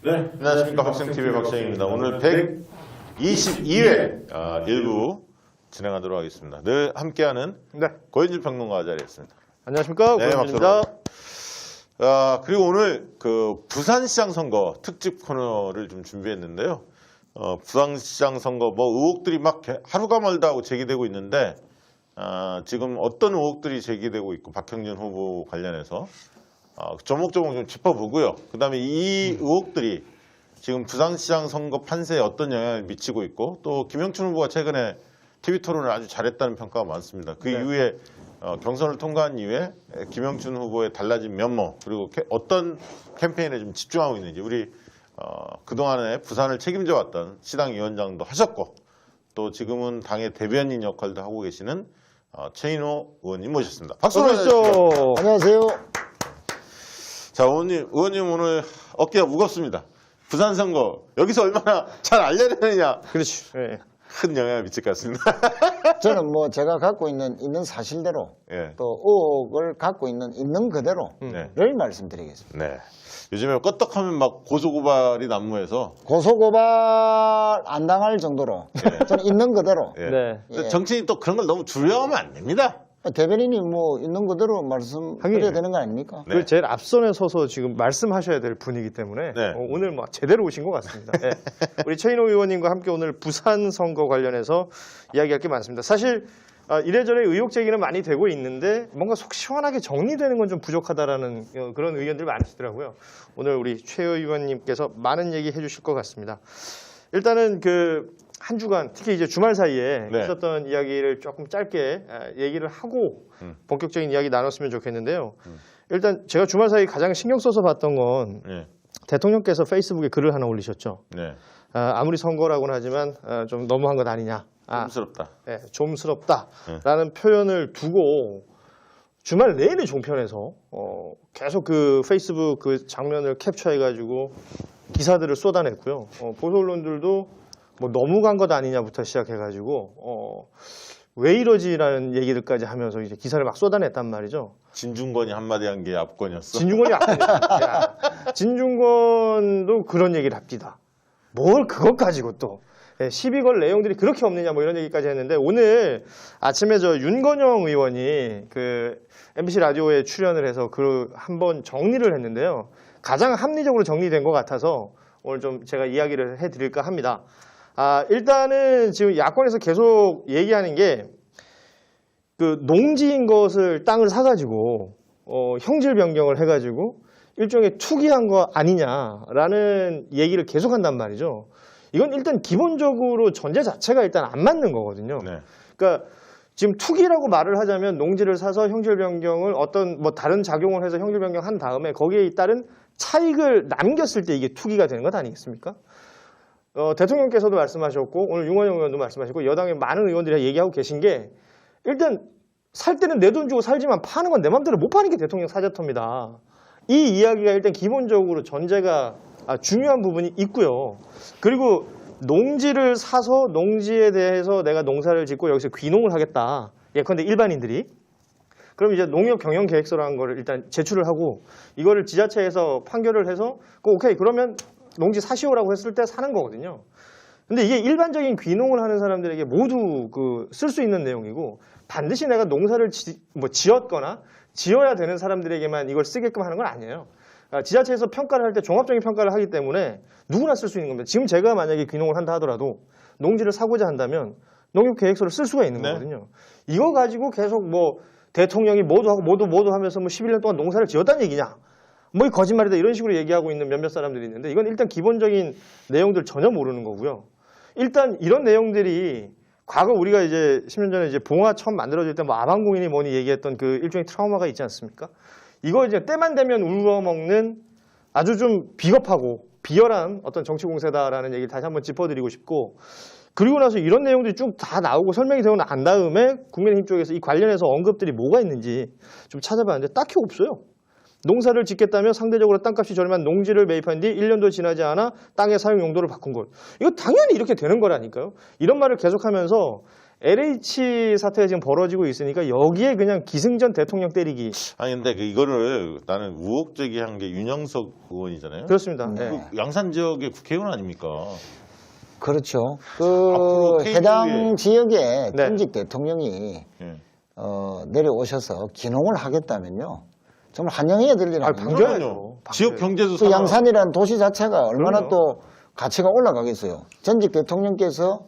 네, 안녕하십니까. 박시영TV의 박시영입니다. 오늘 122회 일부 진행하도록 하겠습니다. 늘 함께하는 고현진 평론가 자리였습니다. 안녕하십니까. 네, 고현진입니다. 그리고 오늘 그 부산시장 선거 특집 코너를 좀 준비했는데요. 부산시장 선거 뭐 의혹들이 막 하루가 멀다 하고 제기되고 있는데 지금 어떤 의혹들이 제기되고 있고 박형준 후보 관련해서 조목조목 좀 짚어보고요. 그 다음에 이 의혹들이 지금 부산시장 선거 판세에 어떤 영향을 미치고 있고 또 김영춘 후보가 최근에 TV 토론을 아주 잘했다는 평가가 많습니다. 그 이후에 경선을 통과한 이후에 김영춘 후보의 달라진 면모 그리고 어떤 캠페인에 좀 집중하고 있는지 우리 그동안에 부산을 책임져 왔던 시당 위원장도 하셨고 또 지금은 당의 대변인 역할도 하고 계시는 최인호 의원님 모셨습니다. 박수 어서오십시오. 안녕하세요. 자, 의원님 오늘 어깨가 무겁습니다. 부산 선거 여기서 얼마나 잘 알려야 되느냐 그렇지. 네. 큰 영향을 미칠 것 같습니다. 저는 뭐 제가 갖고 있는 사실대로 예. 또 의혹을 갖고 있는 그대로를 네. 말씀드리겠습니다. 네. 요즘에 껐떡하면 막 고소고발이 난무해서 고소고발 안 당할 정도로 저는 있는 그대로 예. 네. 근데 정치인이 또 그런 걸 너무 두려워하면 안 됩니다. 대변인이 뭐 있는 그대로 말씀드려야 되는 거 아닙니까? 네. 그 제일 앞선에 서서 지금 말씀하셔야 될 분이기 때문에 네. 오늘 뭐 제대로 오신 것 같습니다. 네. 우리 최인호 의원님과 함께 오늘 부산 선거 관련해서 이야기할 게 많습니다. 사실 이래저래 의혹 제기는 많이 되고 있는데 뭔가 속 시원하게 정리되는 건 좀 부족하다라는 그런 의견들 많으시더라고요. 오늘 우리 최 의원님께서 많은 얘기 해주실 것 같습니다. 일단은 한 주간 특히 이제 주말 사이에 네. 있었던 이야기를 조금 짧게 얘기를 하고 본격적인 이야기 나눴으면 좋겠는데요. 일단 제가 주말 사이 가장 신경 써서 봤던 건 네. 대통령께서 페이스북에 글을 하나 올리셨죠. 네. 아무리 선거라고는 하지만 좀 너무한 것 아니냐. 끔스럽다. 네, 좀스럽다라는 표현을 두고 주말 내내 종편에서 계속 그 페이스북 그 장면을 캡처해가지고 기사들을 쏟아냈고요. 보수 언론들도 뭐 너무 간 것 아니냐부터 시작해가지고 왜 이러지라는 얘기들까지 하면서 이제 기사를 막 쏟아냈단 말이죠. 진중권이 한마디 한 게 압권이었어. 진중권이 앞서니까 진중권도 그런 얘기를 합디다. 뭘 그것 가지고 또 시비 걸 내용들이 그렇게 없느냐 뭐 이런 얘기까지 했는데 오늘 아침에 저 윤건영 의원이 그 MBC 라디오에 출연을 해서 한번 정리를 했는데요. 가장 합리적으로 정리된 것 같아서 오늘 좀 제가 이야기를 해드릴까 합니다. 일단은 지금 야권에서 계속 얘기하는 게 그 농지인 것을 땅을 사가지고 형질 변경을 해가지고 일종의 투기한 거 아니냐라는 얘기를 계속한단 말이죠. 이건 일단 기본적으로 전제 자체가 일단 안 맞는 거거든요. 네. 그러니까 지금 투기라고 말을 하자면 농지를 사서 형질 변경을 어떤 뭐 다른 작용을 해서 형질 변경한 다음에 거기에 따른 차익을 남겼을 때 이게 투기가 되는 것 아니겠습니까? 대통령께서도 말씀하셨고 오늘 윤건영 의원도 말씀하셨고 여당의 많은 의원들이 얘기하고 계신 게 일단 살 때는 내 돈 주고 살지만 파는 건 내 맘대로 못 파는 게 대통령 사저터입니다. 이 이야기가 일단 기본적으로 전제가 중요한 부분이 있고요. 그리고 농지를 사서 농지에 대해서 내가 농사를 짓고 여기서 귀농을 하겠다. 예컨대 일반인들이 그럼 이제 농협 경영 계획서라는 거를 일단 제출을 하고 이거를 지자체에서 판결을 해서 오케이 그러면 농지 사시오라고 했을 때 사는 거거든요. 근데 이게 일반적인 귀농을 하는 사람들에게 모두 쓸 수 있는 내용이고 반드시 내가 농사를 지었거나 지어야 되는 사람들에게만 이걸 쓰게끔 하는 건 아니에요. 지자체에서 평가를 할 때 종합적인 평가를 하기 때문에 누구나 쓸 수 있는 겁니다. 지금 제가 만약에 귀농을 한다 하더라도 농지를 사고자 한다면 농협 계획서를 쓸 수가 있는 거거든요. 이거 가지고 계속 뭐 대통령이 모두 하고 모두 하면서 뭐 11년 동안 농사를 지었다는 얘기냐. 뭐 이 거짓말이다 이런 식으로 얘기하고 있는 몇몇 사람들이 있는데 이건 일단 기본적인 내용들 전혀 모르는 거고요. 일단 이런 내용들이 과거 우리가 이제 10년 전에 이제 봉화 처음 만들어질 때 뭐 아방공인이 뭐니 얘기했던 그 일종의 트라우마가 있지 않습니까? 이거 이제 때만 되면 울어먹는 아주 좀 비겁하고 비열한 어떤 정치 공세다라는 얘기를 다시 한번 짚어드리고 싶고 그리고 나서 이런 내용들이 쭉 다 나오고 설명이 되고 난 다음에 국민의힘 쪽에서 이 관련해서 언급들이 뭐가 있는지 좀 찾아봤는데 딱히 없어요. 농사를 짓겠다며 상대적으로 땅값이 저렴한 농지를 매입한 뒤 1년도 지나지 않아 땅의 사용 용도를 바꾼 것. 이거 당연히 이렇게 되는 거라니까요. 이런 말을 계속하면서 LH 사태가 지금 벌어지고 있으니까 여기에 그냥 기승전 대통령 때리기. 아니 근데 이거를 나는 우혹 제기한 게 윤영석 의원이잖아요. 그렇습니다. 네. 네. 그 양산 지역의 국회의원 아닙니까? 그렇죠. 앞으로 그 KTV 에 해당 지역에 네. 전직 대통령이 예. 내려오셔서 기농을 하겠다면요. 정말 환영해야 될 일은 아, 아닙니다. 반겨야죠. 지역 경제도 그 양산이라는 도시 자체가 얼마나 그럼요. 또 가치가 올라가겠어요. 전직 대통령께서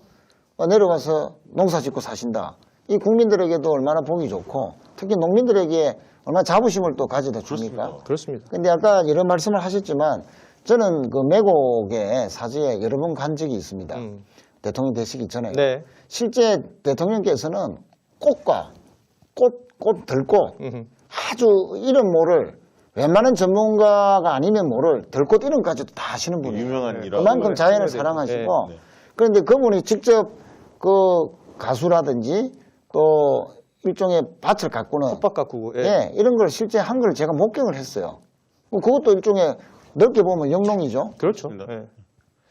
내려와서 농사 짓고 사신다. 이 국민들에게도 얼마나 보기 좋고 특히 농민들에게 얼마나 자부심을 또 가져다 줍니까? 그렇습니다. 근데 아까 이런 말씀을 하셨지만 저는 그 매곡의 사지에 여러 번 간 적이 있습니다. 대통령 되시기 전에. 네. 실제 대통령께서는 꽃과 꽃 들꽃 아주 이런 모를 웬만한 전문가가 아니면 모를 들꽃 이름까지도 다 하시는 분이에요. 유명한 일화. 그만큼 자연을 네. 사랑하시고 네. 그런데 그분이 직접 그 가수라든지 또 일종의 밭을 가꾸는 텃밭 가꾸고. 예. 예, 이런 걸 실제 한 걸 제가 목격을 했어요. 그것도 일종의 넓게 보면 영농이죠. 그렇죠. 그렇습니다. 예.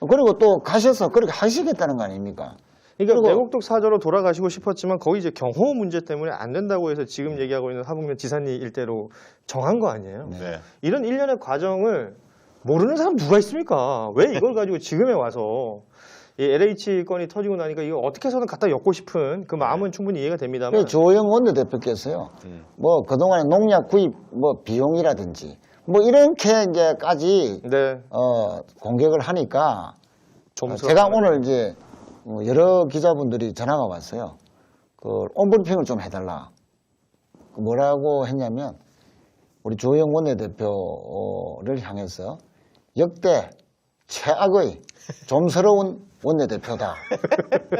그리고 또 가셔서 그렇게 하시겠다는 거 아닙니까? 그러니까 그리고- 내곡동 사저로 돌아가시고 싶었지만 거기 이제 경호 문제 때문에 안 된다고 해서 지금 얘기하고 있는 하북면 지산리 일대로 정한 거 아니에요. 네. 이런 일련의 과정을 모르는 사람 누가 있습니까? 왜 이걸 가지고 지금에 와서 이 LH 건이 터지고 나니까 이거 어떻게 해서든 갖다 엮고 싶은 그 마음은 충분히 이해가 됩니다만 조영 원내대표께서요, 뭐 그동안의 농약 구입 뭐 비용이라든지 뭐 이렇게 이제까지 네, 공격을 하니까 점수가 제가 오늘 이제 여러 기자분들이 전화가 왔어요. 그 온불핑을 좀 해달라. 뭐라고 했냐면 우리 조영 원내대표를 향해서 역대 최악의 좀스러운 원내대표다.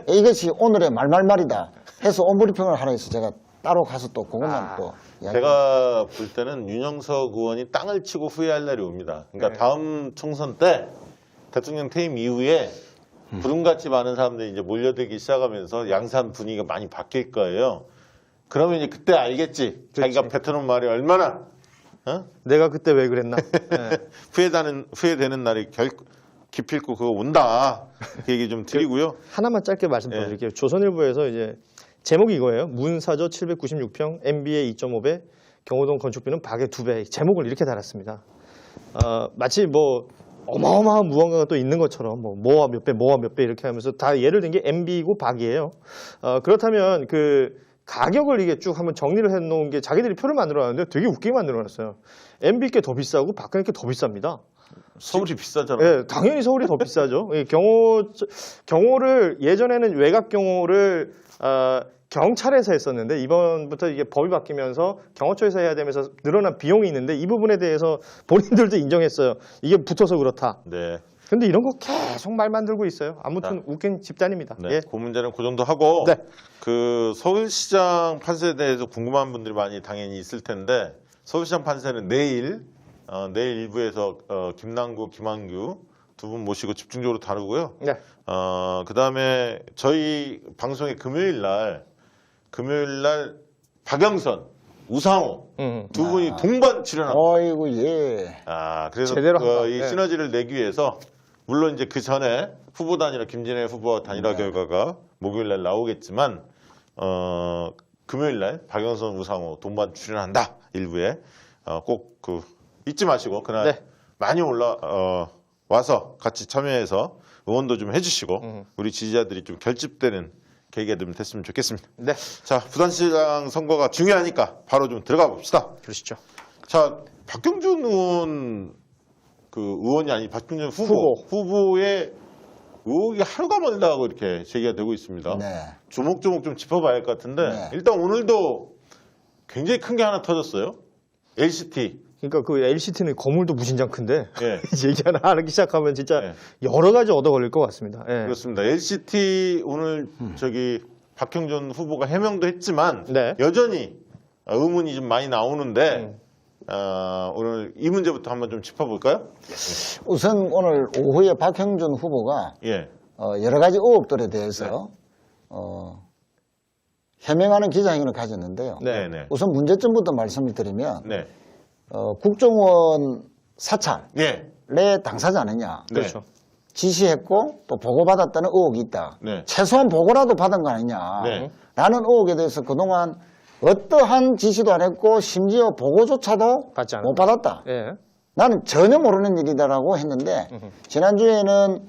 이것이 오늘의 말말말이다. 해서 온불핑을 하라 해서 제가 따로 가서 또 그것만 또 이야기. 제가 볼 때는 윤영석 의원이 땅을 치고 후회할 날이 옵니다. 그러니까 네. 다음 총선 때 대통령 퇴임 이후에 부름같이 많은 사람들이 이제 몰려들기 시작하면서 양산 분위기가 많이 바뀔 거예요. 그러면 이제 그때 알겠지. 자기가 뱉어놓은 말이 얼마나 내가 그때 왜 그랬나? 네. 후회되는 날이 기필코 그거 온다. 그 얘기 좀 드리고요. 하나만 짧게 말씀드릴게요. 조선일보에서 이제 제목이 이거예요. 문사저 796평, MBA 2.5배, 경호동 건축비는 박의 2배. 제목을 이렇게 달았습니다. 마치 뭐 어마어마한 무언가가 또 있는 것처럼 뭐와 몇 배, 뭐와 몇 배 이렇게 하면서 다 예를 든 게 MB이고 박이에요. 그렇다면 그 가격을 이게 쭉 한번 정리를 해놓은 게 자기들이 표를 만들어놨는데 되게 웃기게 만들어놨어요. MB께 더 비싸고 박근혜께 더 비쌉니다. 서울이 비싸잖아. 예, 당연히 서울이 더 비싸죠. 예, 경호를 예전에는 외곽 경호를 경찰에서 했었는데 이번부터 이게 법이 바뀌면서 경호처에서 해야 되면서 늘어난 비용이 있는데 이 부분에 대해서 본인들도 인정했어요. 이게 붙어서 그렇다. 네. 근데 이런 거 계속 말 만들고 있어요. 아무튼 웃긴 집단입니다. 네. 예. 그 문제는 그 정도 하고 네. 그 서울시장 판세에 대해서 궁금한 분들이 많이 당연히 있을 텐데 서울시장 판세는 내일 일부에서 김남구, 김한규 두 분 모시고 집중적으로 다루고요. 네. 그다음에 저희 방송의 금요일 날 박영선, 우상호 두 분이 동반 출연합니다. 어이구 예. 그래서 제대로 한다. 이 네. 시너지를 내기 위해서 물론 이제 그 전에 후보 단일화 김진애 후보와 단일화 결과가 목요일 날 나오겠지만 금요일 날 박영선, 우상호 동반 출연한다. 일부에 꼭 잊지 마시고 그날 네. 많이 와서 같이 참여해서 응원도 좀 해주시고 우리 지지자들이 좀 결집되는 계기가 좀 됐으면 좋겠습니다. 네. 자, 부산시장 선거가 중요하니까 바로 좀 들어가 봅시다. 그러시죠. 자, 박경준 의원 의원이 아니 박경준 후보의 의혹이 하루가 멀다고 이렇게 제기가 되고 있습니다. 네. 조목조목 좀 짚어봐야 할 것 같은데 네. 일단 오늘도 굉장히 큰 게 하나 터졌어요. LCT. 그러니까 그 LCT는 거물도 무진장 큰데 예. 얘기 하나 하기 시작하면 진짜 네. 여러 가지 얻어 걸릴 것 같습니다. 예. 그렇습니다. LCT 오늘 박형준 후보가 해명도 했지만 네. 여전히 의문이 좀 많이 나오는데 오늘 이 문제부터 한번 좀 짚어볼까요? 우선 오늘 오후에 박형준 후보가 예. 여러 가지 의혹들에 대해서 해명하는 기자회견을 가졌는데요. 네. 네. 우선 문제점부터 말씀을 드리면 네. 국정원 사찰의 예. 당사자 아니냐. 네. 그렇죠. 지시했고 또 보고받았다는 의혹이 있다. 네. 최소한 보고라도 받은 거 아니냐. 네. 라는 의혹에 대해서 그동안 어떠한 지시도 안 했고 심지어 보고조차도 받지 않았다. 못 받았다. 예. 나는 전혀 모르는 일이다라고 했는데 지난주에는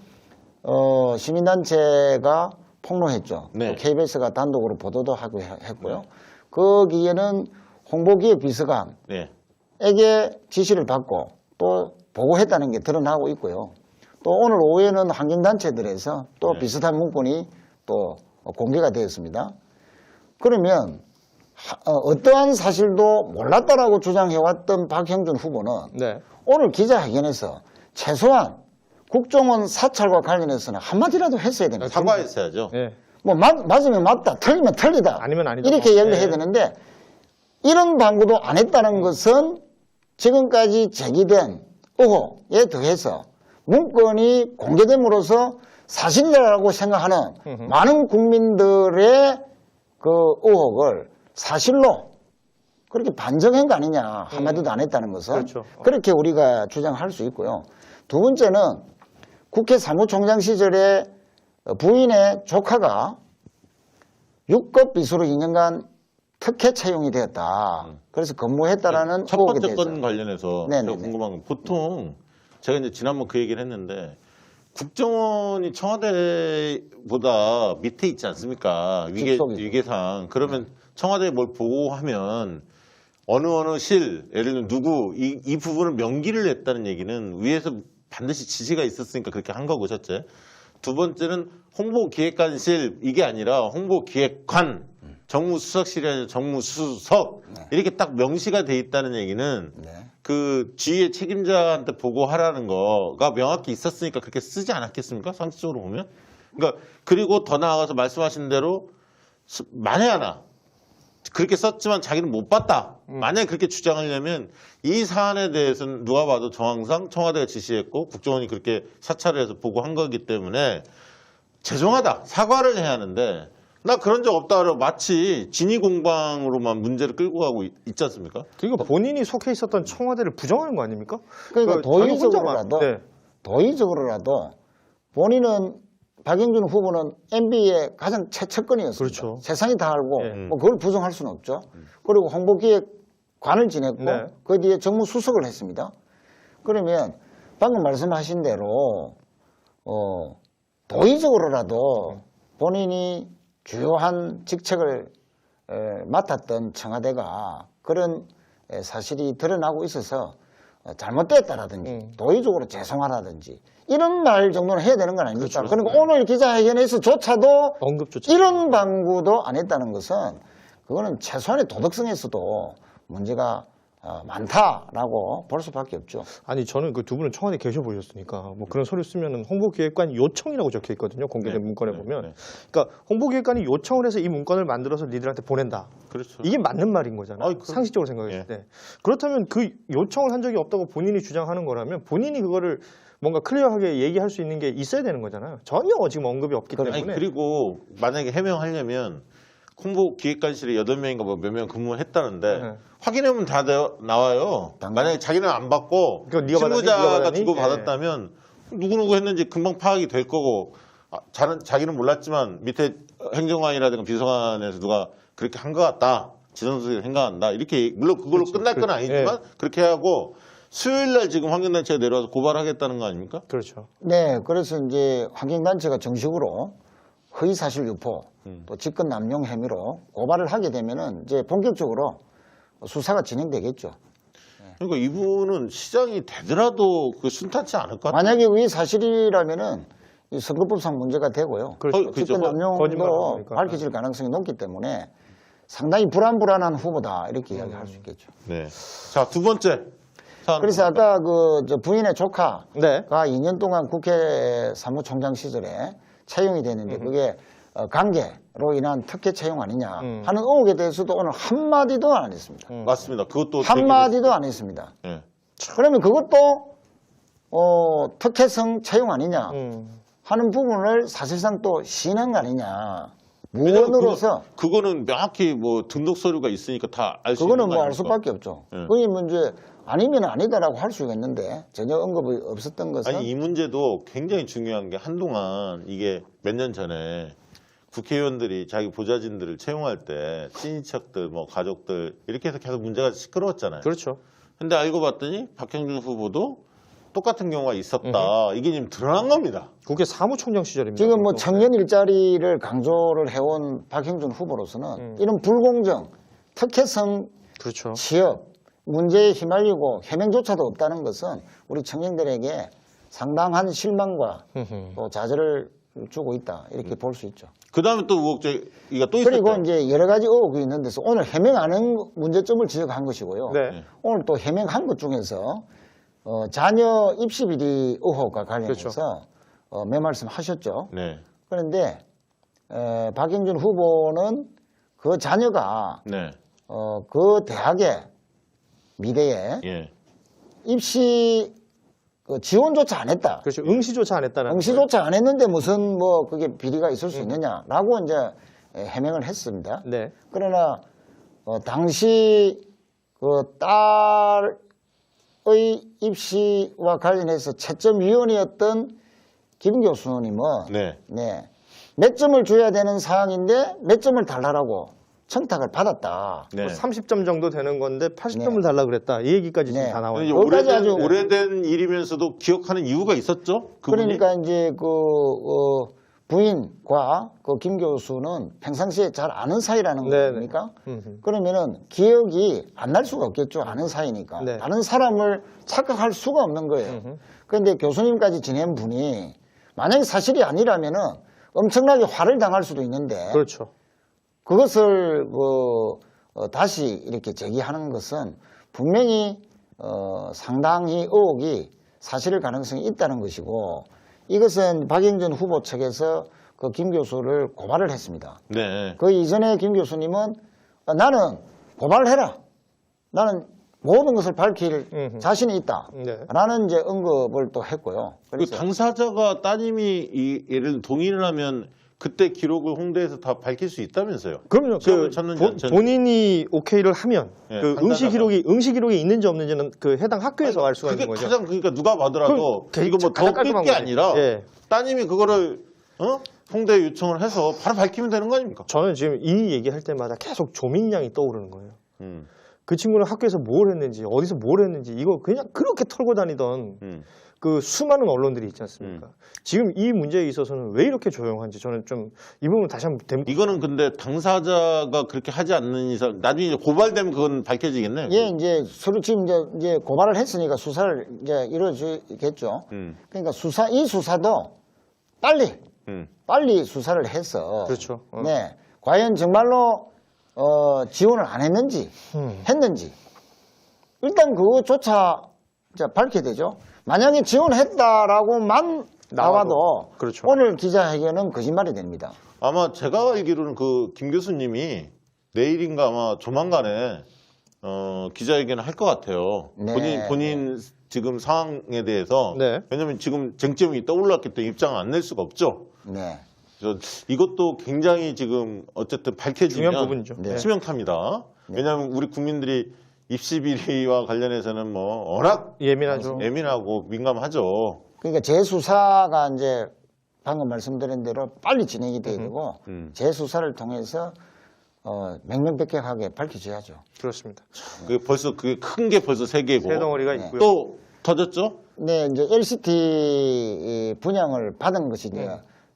시민단체가 폭로했죠. 네. 또 KBS가 단독으로 보도도 하고 했고요. 거기에는 홍보기획비서관에게 네. 지시를 받고 또 보고했다는 게 드러나고 있고요. 또 오늘 오후에는 환경단체들에서 또 네. 비슷한 문건이 또 공개가 되었습니다. 그러면 어떠한 사실도 몰랐다라고 주장해왔던 박형준 후보는 네. 오늘 기자회견에서 최소한 국정원 사찰과 관련해서는 한마디라도 했어야 됩니다. 사과했어야죠. 예. 뭐 맞으면 맞다, 틀리면 틀리다. 아니면 아니다. 이렇게 이야기를 해야 예. 되는데 이런 방구도 안 했다는 것은 지금까지 제기된 의혹에 더해서 문건이 공개됨으로써 사실이라고 생각하는 많은 국민들의 그 의혹을 사실로 그렇게 반정한 거 아니냐. 한마디도 안 했다는 것은. 그렇죠. 그렇게 우리가 주장할 수 있고요. 두 번째는 국회 사무총장 시절에 부인의 조카가 6급 비서로 2년간 특혜 채용이 되었다. 그래서 근무했다라는 첫 의혹에 번째 대해서. 건 관련해서 네네네. 제가 궁금한 건 보통 제가 이제 지난번 그 얘기를 했는데 국정원이 청와대보다 밑에 있지 않습니까? 직속이죠. 위계상. 그러면 청와대에 뭘 보고하면 어느 실, 예를 들면 누구 이 부분을 명기를 냈다는 얘기는 위에서 반드시 지시가 있었으니까 그렇게 한 거고 첫째. 두 번째는 홍보기획관실 이게 아니라 홍보기획관 정무수석실이 아니라 정무수석 이렇게 딱 명시가 돼 있다는 얘기는 네. 그 지휘의 책임자한테 보고하라는 거가 명확히 있었으니까 그렇게 쓰지 않았겠습니까? 상식적으로 보면. 그러니까 그리고 더 나아가서 말씀하신 대로 만에 하나 그렇게 썼지만 자기는 못 봤다. 만약에 그렇게 주장하려면 이 사안에 대해서는 누가 봐도 정황상 청와대가 지시했고 국정원이 그렇게 사찰을 해서 보고한 거기 때문에 죄송하다. 사과를 해야 하는데 나 그런 적 없다 그러고 마치 진위공방으로만 문제를 끌고 가고 있지 않습니까? 그리고 본인이 속해 있었던 청와대를 부정하는 거 아닙니까? 그러니까 자기 혼자만. 도의적으로라도 네. 도의적으로라도 본인은 박영준 후보는 MB의 가장 최측근이었습니다. 그렇죠. 세상이 다 알고 예. 뭐 그걸 부정할 수는 없죠. 그리고 홍보기획관을 지냈고 네. 그 뒤에 정무수석을 했습니다. 그러면 방금 말씀하신 대로 도의적으로라도 본인이 주요한 직책을 맡았던 청와대가 그런 사실이 드러나고 있어서 잘못됐다라든지 도의적으로 죄송하라든지 이런 말 정도는 해야 되는 건 아닙니까? 그렇죠. 그러니까 오늘 기자회견에서조차도 언급조차. 이런 방구도 안 했다는 것은 그거는 최소한의 도덕성에서도 문제가 많다라고 볼 수밖에 없죠. 아니 저는 그 두 분은 청와대 계셔 보셨으니까 뭐 그런 서류 쓰면은 홍보기획관 요청이라고 적혀 있거든요. 공개된 네, 문건에 네, 보면. 네. 그러니까 홍보기획관이 요청을 해서 이 문건을 만들어서 니들한테 보낸다. 그렇죠. 이게 맞는 말인 거잖아요. 아이, 그럼- 상식적으로 생각했을 예. 때. 그렇다면 그 요청을 한 적이 없다고 본인이 주장하는 거라면 본인이 그거를 뭔가 클리어하게 얘기할 수 있는 게 있어야 되는 거잖아요. 전혀 지금 언급이 없기 때문에. 아니 그리고 만약에 해명하려면 홍보기획관실에 8명인가 뭐 몇 명 근무했다는데 네. 확인해보면 다 나와요. 만약에 자기는 안 받고 그거 네가 받았니? 네가 실무자가 받았니? 주고 받았다면 누구누구 했는지 금방 파악이 될 거고 자기는 몰랐지만 밑에 행정관이라든가 비서관에서 누가 그렇게 한 것 같다. 지정수석이 생각한다. 이렇게 물론 그걸로 그렇지. 끝날 건 아니지만 그렇게 하고 수요일 날 지금 환경단체가 내려와서 고발하겠다는 거 아닙니까? 그렇죠. 네, 그래서 이제 환경단체가 정식으로 허위사실 유포, 또 직권 남용 혐의로 고발을 하게 되면은 이제 본격적으로 수사가 진행되겠죠. 그러니까 이분은 시장이 되더라도 그 순탄치 않을 것 같아요. 만약에 이 사실이라면은 이 선거법상 문제가 되고요. 그렇죠. 그렇죠. 직권 거짓말하는 남용도 거니까. 밝혀질 가능성이 높기 때문에 상당히 불안불안한 후보다 이렇게 이야기할 수 있겠죠. 네. 자, 두 번째. 사안 그래서 뭡니까? 아까 그 저 부인의 조카가 네. 2년 동안 국회 사무총장 시절에 채용이 됐는데 그게 관계로 인한 특혜 채용 아니냐 하는 의혹에 대해서도 오늘 한마디도 안 했습니다. 맞습니다. 그것도 한마디도 안 했습니다. 예. 그러면 그것도 특혜성 채용 아니냐 음. 하는 부분을 사실상 또 시인한 거 아니냐. 왜냐면 무언으로서 그거는 명확히 뭐 등록 서류가 있으니까 다 알 수 있는 그거는 거 뭐 알 아닙니까? 수밖에 없죠. 예. 그게 문제 아니면 아니다라고 할 수가 있는데 전혀 언급이 없었던 것은 아니 이 문제도 굉장히 중요한 게 한동안 이게 몇 년 전에 국회의원들이 자기 보좌진들을 채용할 때 친인척들 뭐 가족들 이렇게 해서 계속 문제가 시끄러웠잖아요. 그렇죠. 근데 알고 봤더니 박형준 후보도 똑같은 경우가 있었다. 이게 지금 드러난 겁니다. 국회 사무총장 시절입니다. 지금 뭐 그것도. 청년 일자리를 강조를 해온 박형준 후보로서는 이런 불공정, 특혜성 그렇죠. 취업 문제에 휘말리고 해명조차도 없다는 것은 우리 청년들에게 상당한 실망과 또 좌절을 주고 있다 이렇게 볼 수 있죠. 그 다음에 또 의혹제기가 또 그리고 있었죠. 이제 여러 가지 의혹이 있는 데서 오늘 해명하는 문제점을 지적한 것이고요. 네. 오늘 또 해명한 것 중에서 자녀 입시 비리 의혹과 관련해서 그렇죠. 몇 말씀 하셨죠. 네. 그런데 박영준 후보는 그 자녀가 네. 그 대학의 미래에 예. 입시 지원조차 안 했다. 그렇죠. 응시조차 안 했다는 응시조차 안 했는데 무슨 뭐 그게 비리가 있을 수 있느냐라고 이제 해명을 했습니다. 네. 그러나 당시 그 딸의 입시와 관련해서 채점위원이었던 김 교수님은 네. 네, 몇 점을 줘야 되는 사항인데 몇 점을 달라고 청탁을 받았다. 네. 30점 정도 되는 건데 80점을 네. 달라 그랬다. 이 얘기까지 지금 네. 다 나와요. 이제 여기까지 아주- 오래된 일이면서도 기억하는 이유가 있었죠. 그분이? 그러니까 이제 부인과 그 김 교수는 평상시에 잘 아는 사이라는 네네. 겁니까? 음흠. 그러면은 기억이 안 날 수가 없겠죠. 아는 사이니까. 네. 다른 사람을 착각할 수가 없는 거예요. 그런데 교수님까지 지낸 분이 만약에 사실이 아니라면은 엄청나게 화를 당할 수도 있는데 그렇죠. 그것을 다시 이렇게 제기하는 것은 분명히 상당히 의혹이 사실일 가능성이 있다는 것이고 이것은 박영준 후보 측에서 그 김 교수를 고발을 했습니다. 네. 그 이전에 김 교수님은 나는 고발을 해라. 나는 모든 것을 밝힐 자신이 있다. 네. 라는 이제 언급을 또 했고요. 그 그래서 당사자가 따님이 예를 들어 동의를 하면 그때 기록을 홍대에서 다 밝힐 수 있다면서요. 그럼요. 시험을 쳤는지 안 쳤는지. 본인이 오케이를 하면 예, 그 판단하다. 응시 기록이 있는지 없는지는 그 해당 학교에서 알 수가 그게 있는 거죠. 가장 그러니까 누가 봐더라도 그럼 이거 뭐 더 가장 깔끔한 끌게 거지. 아니라 예. 따님이 그거를 홍대에 요청을 해서 바로 밝히면 되는 거 아닙니까? 저는 지금 이 얘기할 때마다 계속 조민양이 떠오르는 거예요. 음. 그 친구는 학교에서 뭘 했는지 어디서 뭘 했는지 이거 그냥 그렇게 털고 다니던 그 수많은 언론들이 있지 않습니까? 지금 이 문제에 있어서는 왜 이렇게 조용한지 저는 좀 이 부분 다시 한번 이거는 근데 당사자가 그렇게 하지 않는 이상 나중에 이제 고발되면 그건 밝혀지겠네요. 예, 이제 서로 지금 이제 고발을 했으니까 수사를 이제 이루어지겠죠. 그러니까 이 수사도 빨리 수사를 해서 그렇죠. 네, 과연 정말로 지원을 안 했는지 했는지 일단 그거조차 이제 밝혀야 되죠. 만약에 지원했다라고만 나와도 그렇죠. 오늘 기자회견은 거짓말이 됩니다. 아마 제가 알기로는 그 김 교수님이 내일인가 아마 조만간에 기자회견을 할 것 같아요. 네. 본인 지금 상황에 대해서 네. 왜냐하면 지금 쟁점이 떠올랐기 때문에 입장을 안 낼 수가 없죠. 네. 그래서 이것도 굉장히 지금 어쨌든 밝혀지면 중요한 부분이죠. 네. 치명타입니다. 왜냐하면 우리 국민들이 입시 비리와 관련해서는 뭐 워낙 예민하죠. 예민하고 민감하죠. 그러니까 재수사가 이제 방금 말씀드린 대로 빨리 진행이 돼야 되고 재수사를 통해서 명명백백하게 밝혀져야죠. 그렇습니다. 그게 큰 게 벌써 3개고 새 덩어리가 있고요. 또 터졌죠? 네, 이제 LCT 분양을 받은 것이 이제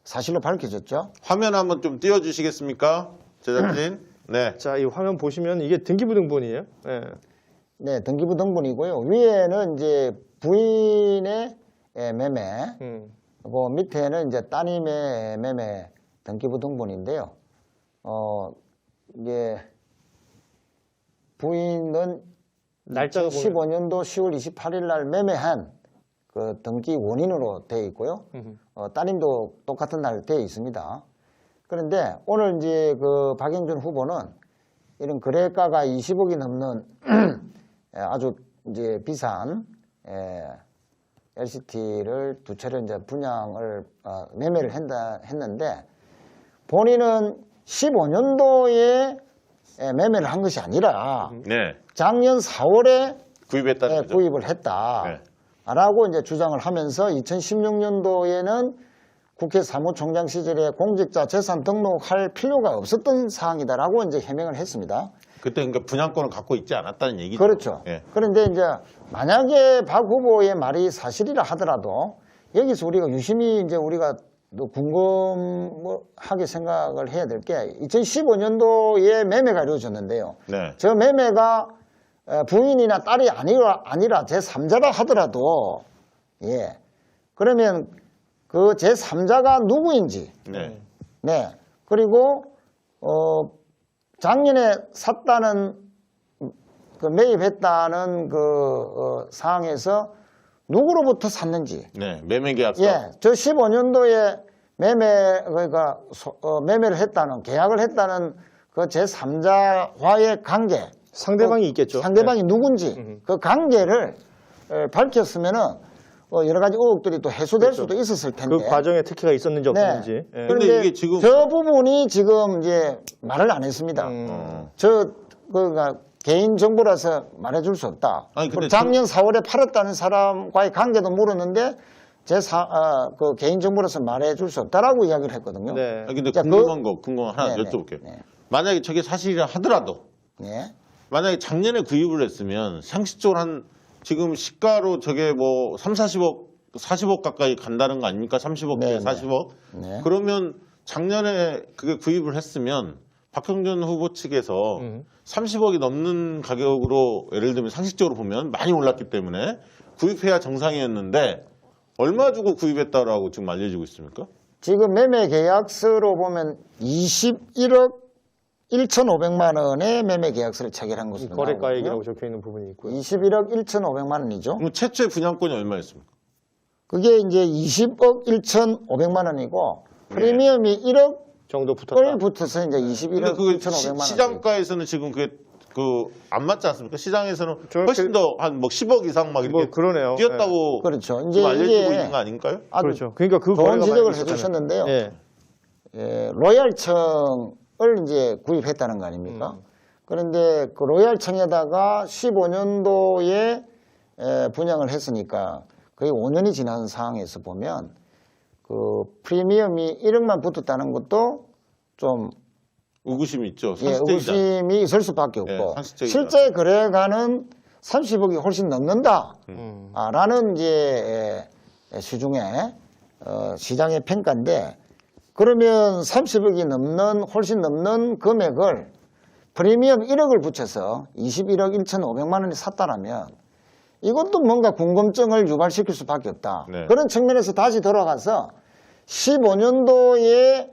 사실로 밝혀졌죠. 화면 한번 좀 띄워주시겠습니까? 제작진. 네. 자, 이 화면 보시면 이게 등기부등본이에요. 예. 네, 등기부 등본이고요. 위에는 이제 부인의 매매, 그 밑에는 이제 따님의 매매 등기부 등본인데요. 이게 부인은 날짜가 보면 15년도 10월 28일 날 매매한 그 등기 원인으로 되어 있고요. 따님도 똑같은 날 되어 있습니다. 그런데 오늘 이제 그 박영준 후보는 이런 거래가가 20억이 넘는 아주 이제 비싼 LCT를 두 채를 이제 분양을 매매를 했는데 본인은 15년도에 매매를 한 것이 아니라 네. 작년 4월에 구입했다는 거죠. 구입을 했다라고 이제 주장을 하면서 2016년도에는 국회 사무총장 시절에 공직자 재산 등록할 필요가 없었던 사항이다라고 이제 해명을 했습니다. 그때 그러니까 분양권을 갖고 있지 않았다는 얘기죠. 그렇죠. 예. 그런데 이제 만약에 박 후보의 말이 사실이라 하더라도 여기서 우리가 유심히 이제 우리가 또 궁금하게 생각을 해야 될 게 2015년도에 매매가 이루어졌는데요. 네. 저 매매가 부인이나 딸이 아니라 제3자라 하더라도 예. 그러면 그 제3자가 누구인지 네. 네. 그리고 작년에 샀다는 그 매입했다는 그 사항에서 누구로부터 샀는지 네. 매매 계약서. 예. 저 15년도에 그러니까 매매를 했다는 계약을 했다는 그 제3자와의 관계 상대방이 있겠죠. 상대방이 누군지 그 관계를 밝혔으면은 여러 가지 의혹들이 또 해소될 수도 있었을 텐데. 그 과정에 특혜가 있었는지 없었는지. 예. 근데 그런데 이게 지금- 저 부분이 지금 이제 말을 안 했습니다. 그러니까 개인 정보라서 말해줄 수 없다. 아니, 근데 그리고 작년 4월에 팔았다는 사람과의 관계도 물었는데 그 개인 정보라서 말해줄 수 없다라고 이야기를 했거든요. 네. 아, 근데 자, 궁금한 거 하나 네네. 여쭤볼게요. 네. 만약에 저게 사실이라 하더라도 네. 만약에 작년에 구입을 했으면 상식적으로 지금 시가로 저게 뭐 3, 40억, 40억 가까이 간다는 거 아닙니까? 30억, 네, 40억. 네. 그러면 작년에 그게 구입을 했으면 박형준 후보 측에서 30억이 넘는 가격으로 예를 들면 상식적으로 보면 많이 올랐기 때문에 구입해야 정상이었는데 얼마 주고 구입했다라고 지금 알려지고 있습니까? 지금 매매 계약서로 보면 21억 1,500만 원의 매매 계약서를 체결한 것으로 거래가액이라고 나오거든요. 적혀 있는 부분이 있고요. 21억 1,500만 원이죠. 그럼 최초의 분양권이 얼마였습니까? 그게 이제 20억 1,500만 원이고 프리미엄이 1억 정도 붙었다. 을 붙어서 이제 21억 근데 그게 1,500만 원. 시장가에서는 지금 그게 안 맞지 않습니까? 시장에서는 저렇게- 훨씬 더 한 뭐 10억 이상 막 이렇게 뭐 그러네요. 뛰었다고 그렇죠. 지금 이제 알려지고 이게 있는 거 아닌가요? 아주 그렇죠. 그러니까 그 좋은 거래가 지적을 많이 있었잖아요. 해주셨는데요. 예. 예, 로얄청을 이제 구입했다는 거 아닙니까? 그런데 그 로얄청에다가 15년도에 분양을 했으니까 거의 5년이 지난 상황에서 보면 그 프리미엄이 1억만 붙었다는 것도 좀 의구심이 있죠. 예, 상식적이지 않- 의구심이 있을 수밖에 예, 없고 상식적이지 실제 거래가는 30억이 훨씬 넘는다. 음. 라는 이제 시중에 시장의 평가인데 그러면 30억이 훨씬 넘는 금액을 프리미엄 1억을 붙여서 21억 1,500만 원에 샀다라면 이것도 뭔가 궁금증을 유발시킬 수밖에 없다. 네. 그런 측면에서 다시 돌아가서 15년도에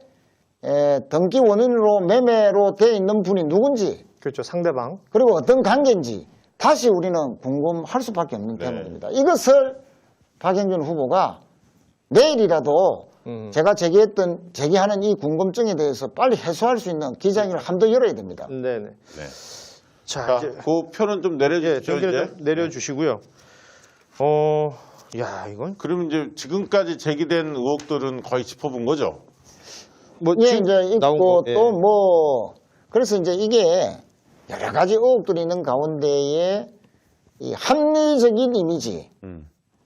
등기 원인으로 매매로 돼 있는 분이 누군지 그렇죠. 상대방. 그리고 어떤 관계인지 다시 우리는 궁금할 수밖에 없는 네. 때문입니다. 이것을 박영준 후보가 내일이라도 제가 제기하는 이 궁금증에 대해서 빨리 해소할 수 있는 기자회견을 한 번 더 열어야 됩니다. 네네. 네. 자, 자, 이제 그 표는 좀 예, 내려주십시오. 정리를 이제. 좀 내려주시고요. 야, 이건 그러면 이제 지금까지 제기된 의혹들은 거의 짚어본 거죠. 뭐 예, 지금 이제 나온 있고 거, 예. 또 뭐 그래서 이제 이게 여러 가지 의혹들이 있는 가운데에 이 합리적인 이미지,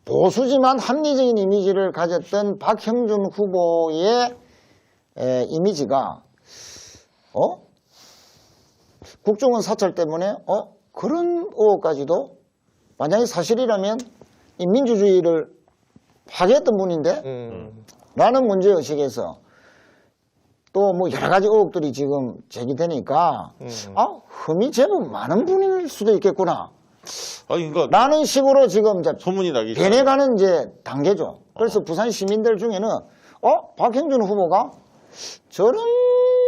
보수지만 합리적인 이미지를 가졌던 박형준 후보의 이미지가 국정원 사찰 때문에 그런 의혹까지도 만약에 사실이라면 이 민주주의를 파괴했던 분인데 라는 문제의식에서 또 뭐 여러 가지 의혹들이 지금 제기되니까 흠이 제법 많은 분일 수도 있겠구나 아니, 그러니까 라는 식으로 지금 이제 소문이 나기 시작. 변해가는 이제 단계죠. 그래서 부산 시민들 중에는 박형준 후보가 저런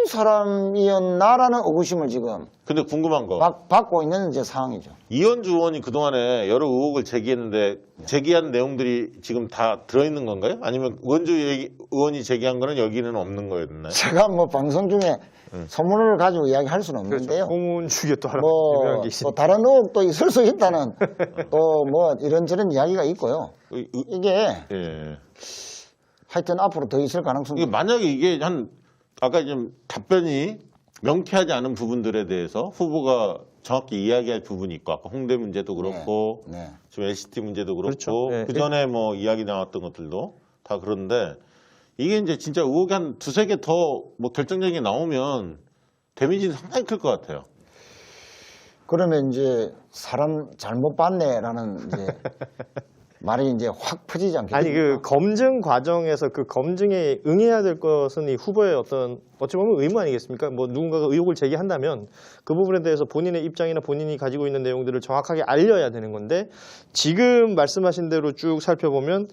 사람이었나라는 의구심을 지금 근데 궁금한 거. 받고 있는 이제 상황이죠. 이현주 의원이 그동안에 여러 의혹을 제기했는데 제기한 내용들이 지금 다 들어있는 건가요? 아니면 의원이 제기한 거는 여기는 없는 거였나요? 제가 뭐 방송 중에 소문을 가지고 이야기할 수는 없는데요. 소문 중에 또 하나 뭐 유명한 게 또 있습니다. 다른 의혹도 있을 수 있다는 또 뭐 이런저런 이야기가 있고요. 이게 예. 하여튼 앞으로 더 있을 가능성이 이게 만약에 이게 한 아까 좀 답변이 명쾌하지 않은 부분들에 대해서 후보가 정확히 이야기할 부분이 있고 아까 홍대 문제도 그렇고 네. 지금 LCT 문제도 그렇죠. 그렇고 네. 그 전에 뭐 이야기 나왔던 것들도 다 그런데 이게 이제 진짜 의혹이 한 두세 개 더 뭐 결정적인 게 나오면 데미지는 상당히 클 것 같아요. 그러면 이제 사람 잘못 봤네라는 이제 말이 이제 확 퍼지지 않겠습니까? 아니 그 검증 과정에서 그 검증에 응해야 될 것은 이 후보의 어떤 어찌 보면 의무 아니겠습니까? 뭐 누군가가 의혹을 제기한다면 그 부분에 대해서 본인의 입장이나 본인이 가지고 있는 내용들을 정확하게 알려야 되는 건데 지금 말씀하신 대로 쭉 살펴보면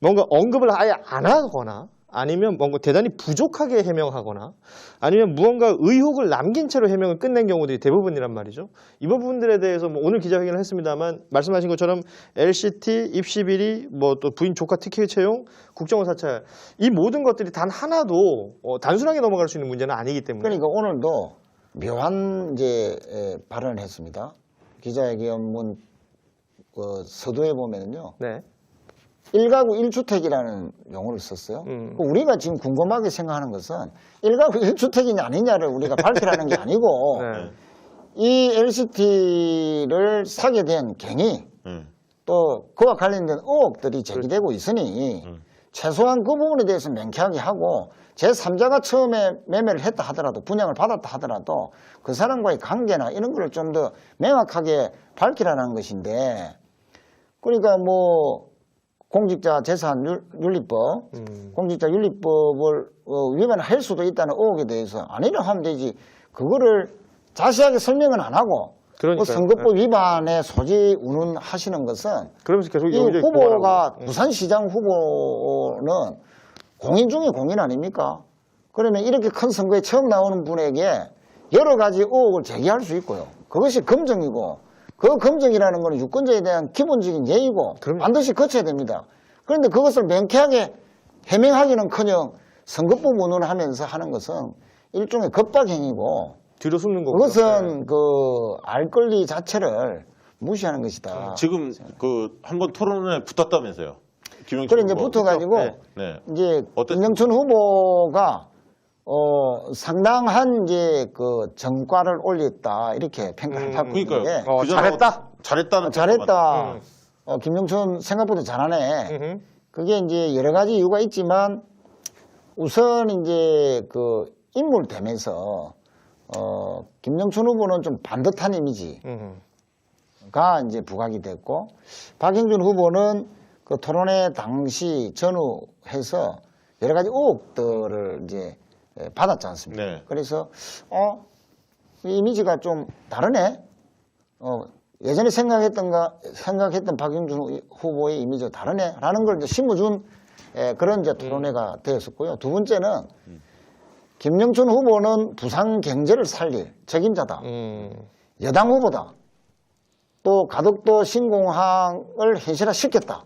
뭔가 언급을 아예 안 하거나 아니면 뭔가 대단히 부족하게 해명하거나 아니면 무언가 의혹을 남긴 채로 해명을 끝낸 경우들이 대부분이란 말이죠. 이 부분들에 대해서 뭐 오늘 기자회견을 했습니다만 말씀하신 것처럼 LCT, 입시 비리, 뭐 또 부인 조카 티켓 채용, 국정원 사찰 이 모든 것들이 단 하나도 단순하게 넘어갈 수 있는 문제는 아니기 때문에 그러니까 오늘도 묘한 이제 발언을 했습니다. 기자회견문 서두에 보면은요. 네. 1가구 1주택이라는 용어를 썼어요. 우리가 지금 궁금하게 생각하는 것은 1가구 1주택이냐 아니냐를 우리가 밝히라는 게 아니고 네. 이 LCT를 사게 된 갱이 또 그와 관련된 의혹들이 제기되고 있으니 최소한 그 부분에 대해서 명쾌하게 하고 제3자가 처음에 매매를 했다 하더라도 분양을 받았다 하더라도 그 사람과의 관계나 이런 걸 좀 더 명확하게 밝히라는 것인데 그러니까 뭐 공직자 재산 윤리법, 공직자 윤리법을 위반할 수도 있다는 의혹에 대해서 아니라 하면 되지. 그거를 자세하게 설명은 안 하고 그러니까요. 선거법 위반의 소지 운운하시는 것은 그러면서 계속 이 여기저기 후보가 보관하고. 부산시장 후보는 공인 중에 공인 아닙니까? 그러면 이렇게 큰 선거에 처음 나오는 분에게 여러 가지 의혹을 제기할 수 있고요. 그것이 검증이고 그 검증이라는 것은 유권자에 대한 기본적인 예의고 그럼요. 반드시 거쳐야 됩니다. 그런데 그것을 명쾌하게 해명하기는커녕 선거법 운운하면서 하는 것은 일종의 겁박행위고 뒤로 숨는 거고. 그것은 그 알 권리 자체를 무시하는 것이다. 지금 그 한번 토론에 붙었다면서요. 김영춘 그래 이제 후보. 붙어가지고 네. 이제 어땠- 김영춘 후보가 상당한 이제 그 정과를 올렸다 이렇게 평가를 받고 그러니까요. 있는데 그 전에 잘했다. 잘했다는 잘했다. 음. 김영춘 생각보다 잘하네. 음흠. 그게 이제 여러 가지 이유가 있지만 우선 이제 그 인물 되면서 김영춘 후보는 좀 반듯한 이미지가 이제 부각이 됐고 박영준 후보는 그 토론회 당시 전후해서 여러 가지 의혹들을 이제 받았지 않습니까? 네. 그래서 이 이미지가 좀 다르네. 예전에 생각했던 박영준 후보의 이미지가 다르네라는 걸 이제 심어준 그런 이제 토론회가 되었었고요. 두 번째는 김영춘 후보는 부산 경제를 살릴 책임자다. 여당 후보다. 또 가덕도 신공항을 현실화시켰다.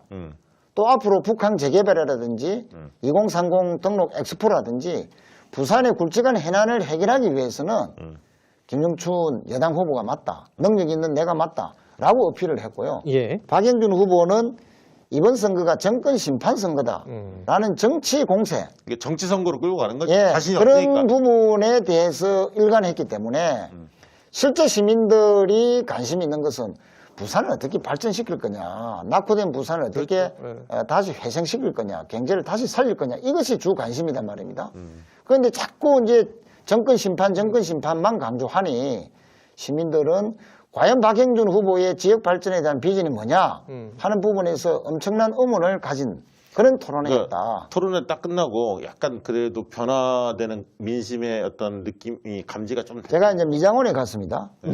또 앞으로 북한 재개발이라든지 2030 등록 엑스포라든지 부산의 굵직한 해난을 해결하기 위해서는 김영춘 여당 후보가 맞다. 능력 있는 내가 맞다. 라고 어필을 했고요. 예. 박영준 후보는 이번 선거가 정권 심판 선거다. 라는 정치 공세. 이게 정치 선거로 끌고 가는 거죠. 예, 자신이 그런 없으니까. 부분에 대해서 일관했기 때문에 실제 시민들이 관심 있는 것은 부산을 어떻게 발전시킬 거냐, 낙후된 부산을 어떻게 그렇죠. 다시 회생시킬 거냐, 경제를 다시 살릴 거냐, 이것이 주 관심이란 말입니다. 그런데 자꾸 이제 정권 심판만 강조하니 시민들은 과연 박영준 후보의 지역 발전에 대한 비전이 뭐냐 하는 부분에서 엄청난 의문을 가진 그런 토론회였다. 토론회 딱 끝나고 약간 그래도 변화되는 민심의 어떤 느낌이 감지가 좀 제가 이제 미장원에 갔습니다. 예.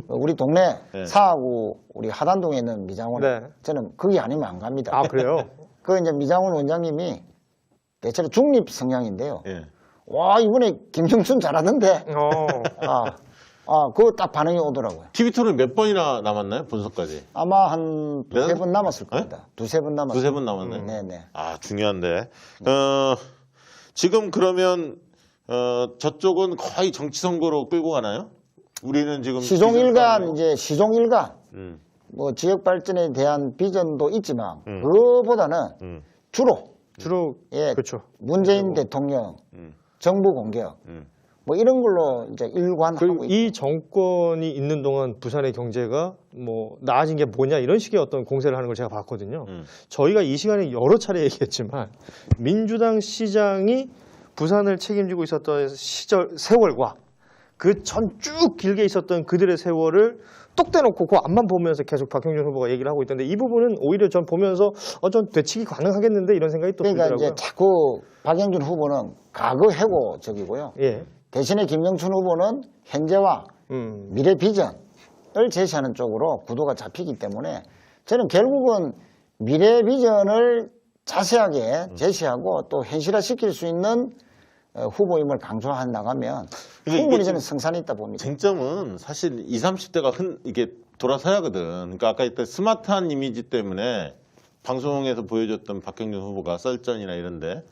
우리 동네 네. 사하구 우리 하단동에 있는 미장원에 네. 저는 거기 아니면 안 갑니다. 아 그래요? 그 이제 미장원 원장님이 대체로 중립 성향인데요. 예. 와 이번에 김영춘 잘하던데. 그거 딱 반응이 오더라고요. TV 토론 몇 번이나 남았나요? 분석까지. 아마 한 두세 네? 번 남았을 겁니다. 두세 번 남았을 두세 번 남았네. 네네. 아, 중요한데. 지금 그러면, 저쪽은 거의 정치 선거로 끌고 가나요? 우리는 지금. 시종일관 이제 시종일관 음, 뭐 지역 발전에 대한 비전도 있지만 그거보다는 주로 주로 예, 그렇죠. 문재인 대통령 정부 공격, 뭐 이런 걸로 이제 일관하고 그리고 있고. 이 정권이 있는 동안 부산의 경제가 뭐 나아진 게 뭐냐 이런 식의 어떤 공세를 하는 걸 제가 봤거든요. 저희가 이 시간에 여러 차례 얘기했지만 민주당 시장이 부산을 책임지고 있었던 시절 세월과 그 전 쭉 길게 있었던 그들의 세월을 뚝 떼놓고 그 앞만 보면서 계속 박형준 후보가 얘기를 하고 있던데 이 부분은 오히려 전 보면서 전 되치기 가능하겠는데 이런 생각이 또 그러니까 들더라고요. 이제 자꾸 박영준 후보는 과거 해고적이고요. 예. 대신에 김영춘 후보는 현재와 미래 비전을 제시하는 쪽으로 구도가 잡히기 때문에 저는 결국은 미래 비전을 자세하게 제시하고 또 현실화시킬 수 있는 후보임을 강조해 나가면 충분히 저는 승산이 있다 봅니다. 쟁점은 사실 20, 30대가 이게 돌아서야 하거든. 그러니까 아까 했던 스마트한 이미지 때문에 방송에서 보여줬던 박형준 후보가 썰전이나 이런데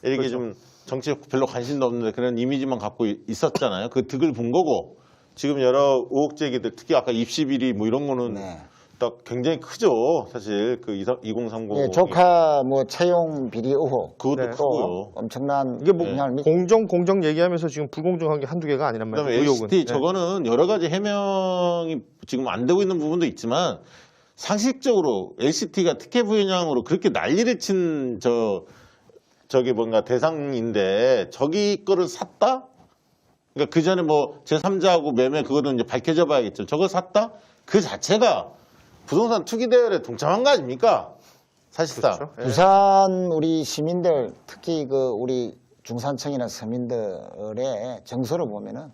이렇게 그렇죠. 좀 정치에 별로 관심도 없는데 그런 이미지만 갖고 있었잖아요. 그 득을 본 거고 지금 여러 의혹 제기들 특히 아까 입시 비리 뭐 이런 거는 네. 딱 굉장히 크죠. 사실 그 2030. 예, 조카 뭐 채용 비리 의혹 그것도 네. 크고요. 엄청난 이게 뭐 영향을 미치고 공정 얘기하면서 지금 불공정한 게 한두 개가 아니란 그다음에 말이에요. 의혹은. LCT 네. 저거는 여러 가지 해명이 지금 안 되고 있는 부분도 있지만 상식적으로 LCT가 특혜 부연양으로 그렇게 난리를 친 저게 뭔가 대상인데 저기 거를 샀다? 그러니까 그 전에 뭐 제3자하고 매매 그거는 이제 밝혀져 봐야겠죠. 저걸 샀다? 그 자체가 부동산 투기 대열에 동참한 거 아닙니까? 사실상. 그렇죠. 예. 부산 우리 시민들 특히 그 우리 중산층이나 서민들의 정서를 보면은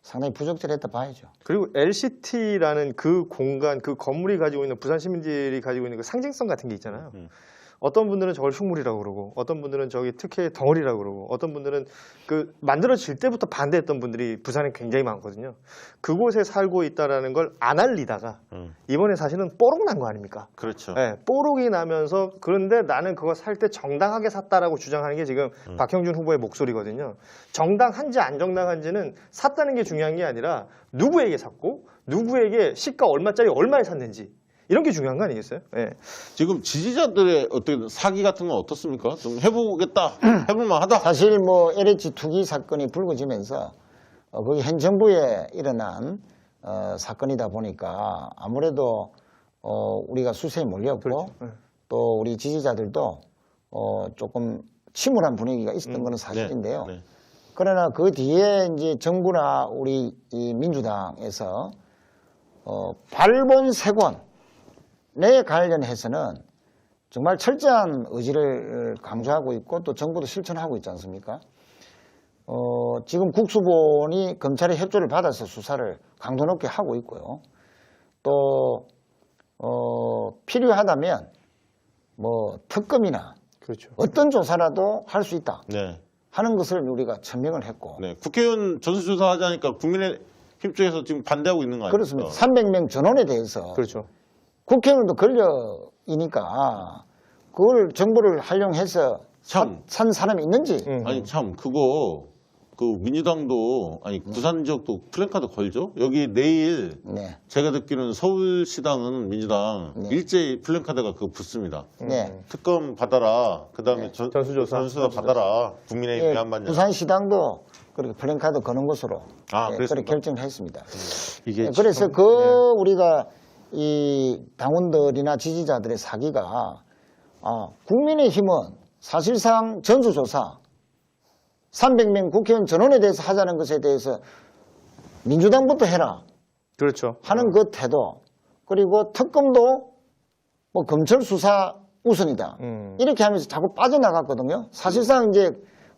상당히 부적절했다 봐야죠. 그리고 LCT라는 그 공간, 그 건물이 가지고 있는 부산 시민들이 가지고 있는 그 상징성 같은 게 있잖아요. 어떤 분들은 저걸 흉물이라고 그러고 어떤 분들은 저기 특혜 덩어리라고 그러고 어떤 분들은 그 만들어질 때부터 반대했던 분들이 부산에 굉장히 많거든요. 그곳에 살고 있다라는 걸 안 알리다가 이번에 사실은 뽀록 난 거 아닙니까? 그렇죠. 네, 뽀록이 나면서 그런데 나는 그거 살 때 정당하게 샀다라고 주장하는 게 지금 박형준 후보의 목소리거든요. 정당한지 안 정당한지는 샀다는 게 중요한 게 아니라 누구에게 샀고 누구에게 시가 얼마짜리 얼마에 샀는지 이런 게 중요한 거 아니겠어요? 예. 지금 지지자들의 어떤 사기 같은 건 어떻습니까? 좀 해보겠다, 해볼만하다. 사실 뭐 LH 투기 사건이 불거지면서 거기 현 정부에 일어난 사건이다 보니까 아무래도 우리가 수세에 몰렸고 그렇죠. 네. 또 우리 지지자들도 조금 침울한 분위기가 있었던 것은 사실인데요. 네. 그러나 그 뒤에 이제 정부나 우리 이 민주당에서 발본세권에 관련해서는 정말 철저한 의지를 강조하고 있고 또 정부도 실천하고 있지 않습니까? 지금 국수본이 검찰의 협조를 받아서 수사를 강도 높게 하고 있고요. 또 필요하다면 뭐 특검이나 그렇죠. 어떤 조사라도 할 수 있다 네. 하는 것을 우리가 천명을 했고 네. 국회의원 전수조사 하자니까 국민의힘 쪽에서 지금 반대하고 있는 거 아닙니까? 그렇습니다. 300명 전원에 대해서 그렇죠. 국회의원도 권력이니까 그걸 정보를 활용해서 참. 산 사람이 있는지 아니 참 그거 그 민주당도 아니 부산 지역도 플래카드 걸죠? 여기 내일 네. 제가 듣기로는 서울시당은 민주당 네. 일제히 플래카드가 그거 붙습니다. 네. 특검 받아라. 그다음에 전수조사. 받아라. 국민의힘 예, 대한반장. 부산시당도 그렇게 플랜카드 거는 것으로 그렇게 그랬습니까? 결정을 했습니다. 이게 그래서 참, 우리가 이 당원들이나 지지자들의 사기가 국민의힘은 사실상 전수조사 300명 국회의원 전원에 대해서 하자는 것에 대해서 민주당부터 해라 그렇죠. 하는 그 태도 그리고 특검도 뭐 검찰 수사 우선이다 이렇게 하면서 자꾸 빠져나갔거든요. 사실상 이제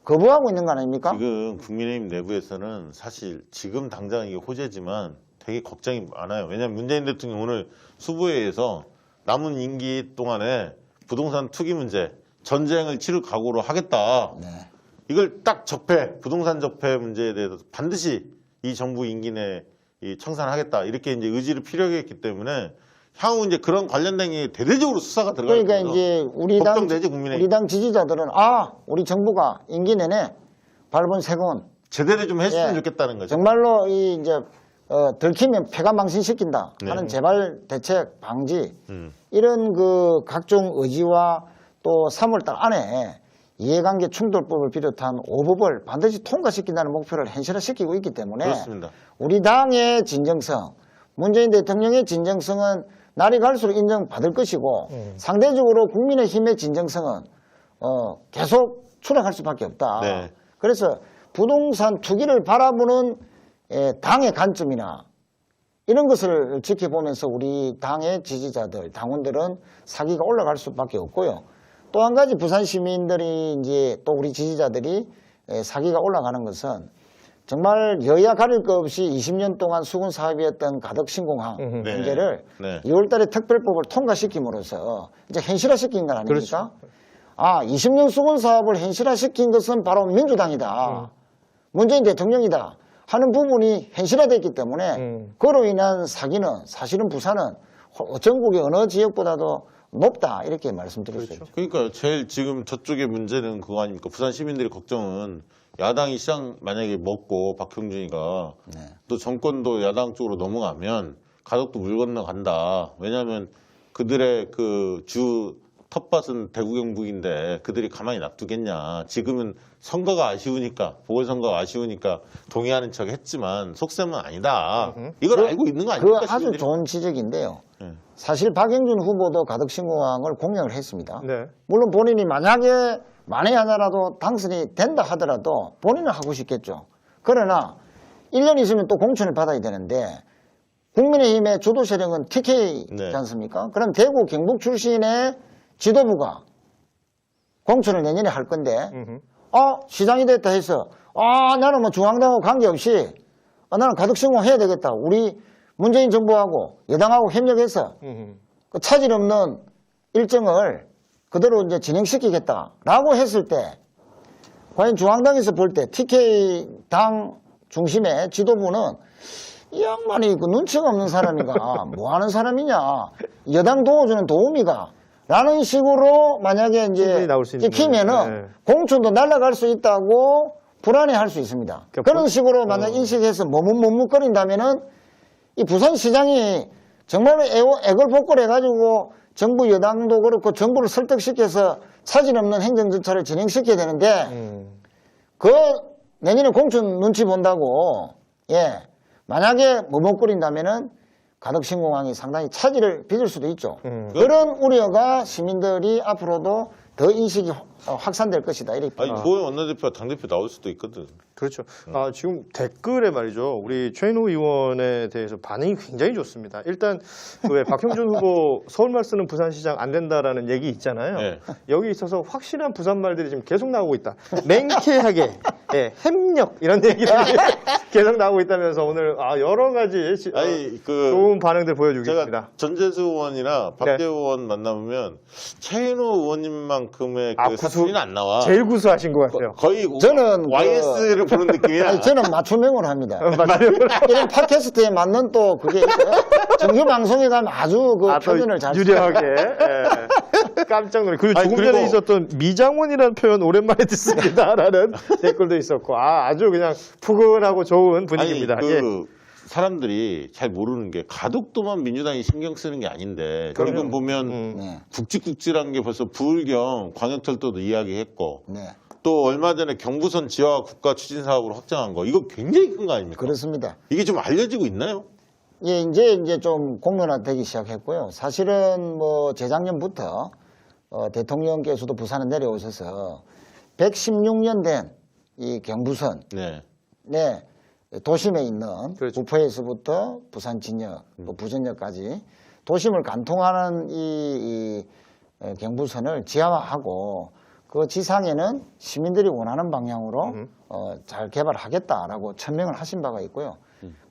거부하고 있는 거 아닙니까? 지금 국민의힘 내부에서는 사실 지금 당장 이게 호재지만 되게 걱정이 많아요. 왜냐하면 문재인 대통령 오늘 수부회에서 남은 임기 동안에 부동산 투기 문제 전쟁을 치를 각오로 하겠다. 네. 이걸 딱 부동산 적폐 문제에 대해서 반드시 이 정부 임기 내에 청산하겠다. 이렇게 이제 의지를 피력했기 때문에 향후 이제 그런 관련된 게 대대적으로 수사가 들어갈 그러니까 거예요. 이제 걱정되지, 국민의힘. 우리 당 지지자들은 우리 정부가 임기 내내 발본세권 제대로 좀 했으면 예. 좋겠다는 거죠. 정말로 이 이제 들키면 폐가 망신시킨다 하는 네. 재발 대책 방지 이런 그 각종 의지와 또 3월달 안에 이해관계 충돌법을 비롯한 5법을 반드시 통과시킨다는 목표를 현실화시키고 있기 때문에 그렇습니다. 우리 당의 진정성, 문재인 대통령의 진정성은 날이 갈수록 인정받을 것이고 상대적으로 국민의힘의 진정성은 계속 추락할 수밖에 없다. 네. 그래서 부동산 투기를 바라보는 당의 관점이나 이런 것을 지켜보면서 우리 당의 지지자들, 당원들은 사기가 올라갈 수밖에 없고요. 또 한 가지 부산 시민들이 이제 또 우리 지지자들이 사기가 올라가는 것은 정말 여야 가릴 것 없이 20년 동안 수군 사업이었던 가덕신공항 네. 문제를 네. 2월 달에 특별법을 통과시킴으로써 이제 현실화시킨 건 아닙니까? 그렇죠. 아, 20년 수군 사업을 현실화시킨 것은 바로 민주당이다. 문재인 대통령이다. 하는 부분이 현실화됐기 때문에 그로 인한 사기는 사실은 부산은 전국의 어느 지역보다도 높다 이렇게 말씀드릴 수 있죠. 그러니까 제일 지금 저쪽의 문제는 그거 아닙니까? 부산 시민들의 걱정은 야당이 시장 만약에 먹고 박형준이가 또 정권도 야당 쪽으로 넘어가면 가덕도 물 건너간다. 왜냐하면 그들의 그 주 텃밭은 대구 경북인데 그들이 가만히 놔두겠냐. 지금은 선거가 아쉬우니까 보궐선거가 아쉬우니까 동의하는 척 했지만 속셈은 아니다. 이걸 알고 있는 거 그 아닙니까? 아주 시민들이? 좋은 지적인데요. 네. 사실 박영준 후보도 가덕신공항을 공약을 했습니다. 네. 물론 본인이 만약에 만에 하나라도 당선이 된다 하더라도 본인은 하고 싶겠죠. 그러나 1년 있으면 또 공천을 받아야 되는데 국민의힘의 주도 세력은 TK지 네. 않습니까? 그럼 대구 경북 출신의 지도부가 공천을 내년에 할 건데 시장이 됐다 해서 나는 뭐 중앙당하고 관계없이 나는 가덕신공항 해야 되겠다. 우리 문재인 정부하고 여당하고 협력해서 그 차질 없는 일정을 그대로 이제 진행시키겠다라고 했을 때 과연 중앙당에서 볼 때 TK 당 중심의 지도부는 이 양반이 그 눈치가 없는 사람이가 뭐 하는 사람이냐. 여당 도와주는 도우미가 라는 식으로 만약에 이제 충분히 나올 수 있는 찍히면은 네. 공천도 날아갈 수 있다고 불안해할 수 있습니다. 그러니까 그런 식으로 만약 인식해서 머뭇머뭇거린다면은 이 부산시장이 정말 애걸복걸해가지고 정부 여당도 그렇고 정부를 설득시켜서 차질 없는 행정 절차를 진행시켜야 되는데 그 내년에 공천 눈치 본다고 만약에 머뭇거린다면은 가덕신공항이 상당히 차질을 빚을 수도 있죠. 그런 우려가 시민들이 앞으로도 더 인식이 확산될 것이다. 이렇게. 아니 조영 원내대표가 당대표 나올 수도 있거든. 그렇죠. 지금 댓글에 말이죠. 우리 최인호 의원에 대해서 반응이 굉장히 좋습니다. 일단 왜 박형준 후보 서울말 쓰는 부산시장 안 된다라는 얘기 있잖아요. 네. 여기 있어서 확실한 부산 말들이 지금 계속 나오고 있다. 맹쾌하게, 협력 이런 얘기들이 계속 나오고 있다면서 오늘 여러 가지 아니 그 좋은 반응들 제가 보여주겠습니다. 전재수 의원이나 박대 의원 만나보면 최인호 의원님만큼의 그 사투리는 안 나와. 제일 구수하신 것 같아요. 거의 저는 YS를 보는 느낌이야. 아니, 저는 맞춤형으로 합니다. 맞아요. 이런 팟캐스트에 맞는 또 그게 있고요. 정규 방송에 가면 아주 그 또 표현을 잘 유려하게 깜짝 놀래. 그리고 아니, 조금 전에 그리고- 있었던 미장원이라는 표현 오랜만에 듣습니다라는 댓글도 있었고 아주 그냥 푸근하고 좋은 분위기입니다. 아니, 예. 사람들이 잘 모르는 게 가덕도만 민주당이 신경 쓰는 게 아닌데 그럼요. 지금 보면 네. 굵직굵직한 게 벌써 부울경 광역철도도 이야기했고 네. 또 얼마 전에 경부선 지하 국가 추진 사업으로 확정한 거 이거 굉장히 큰 거 아닙니까? 그렇습니다. 이게 좀 알려지고 있나요? 예, 이제 좀 공론화되기 시작했고요. 사실은 뭐 재작년부터 대통령께서도 부산에 내려오셔서 116년 된 이 경부선 네. 도심에 있는 그렇죠. 구포에서부터 부산 진역, 또 부전역까지 도심을 관통하는 이 경부선을 지하화하고 그 지상에는 시민들이 원하는 방향으로 잘 개발하겠다라고 천명을 하신 바가 있고요.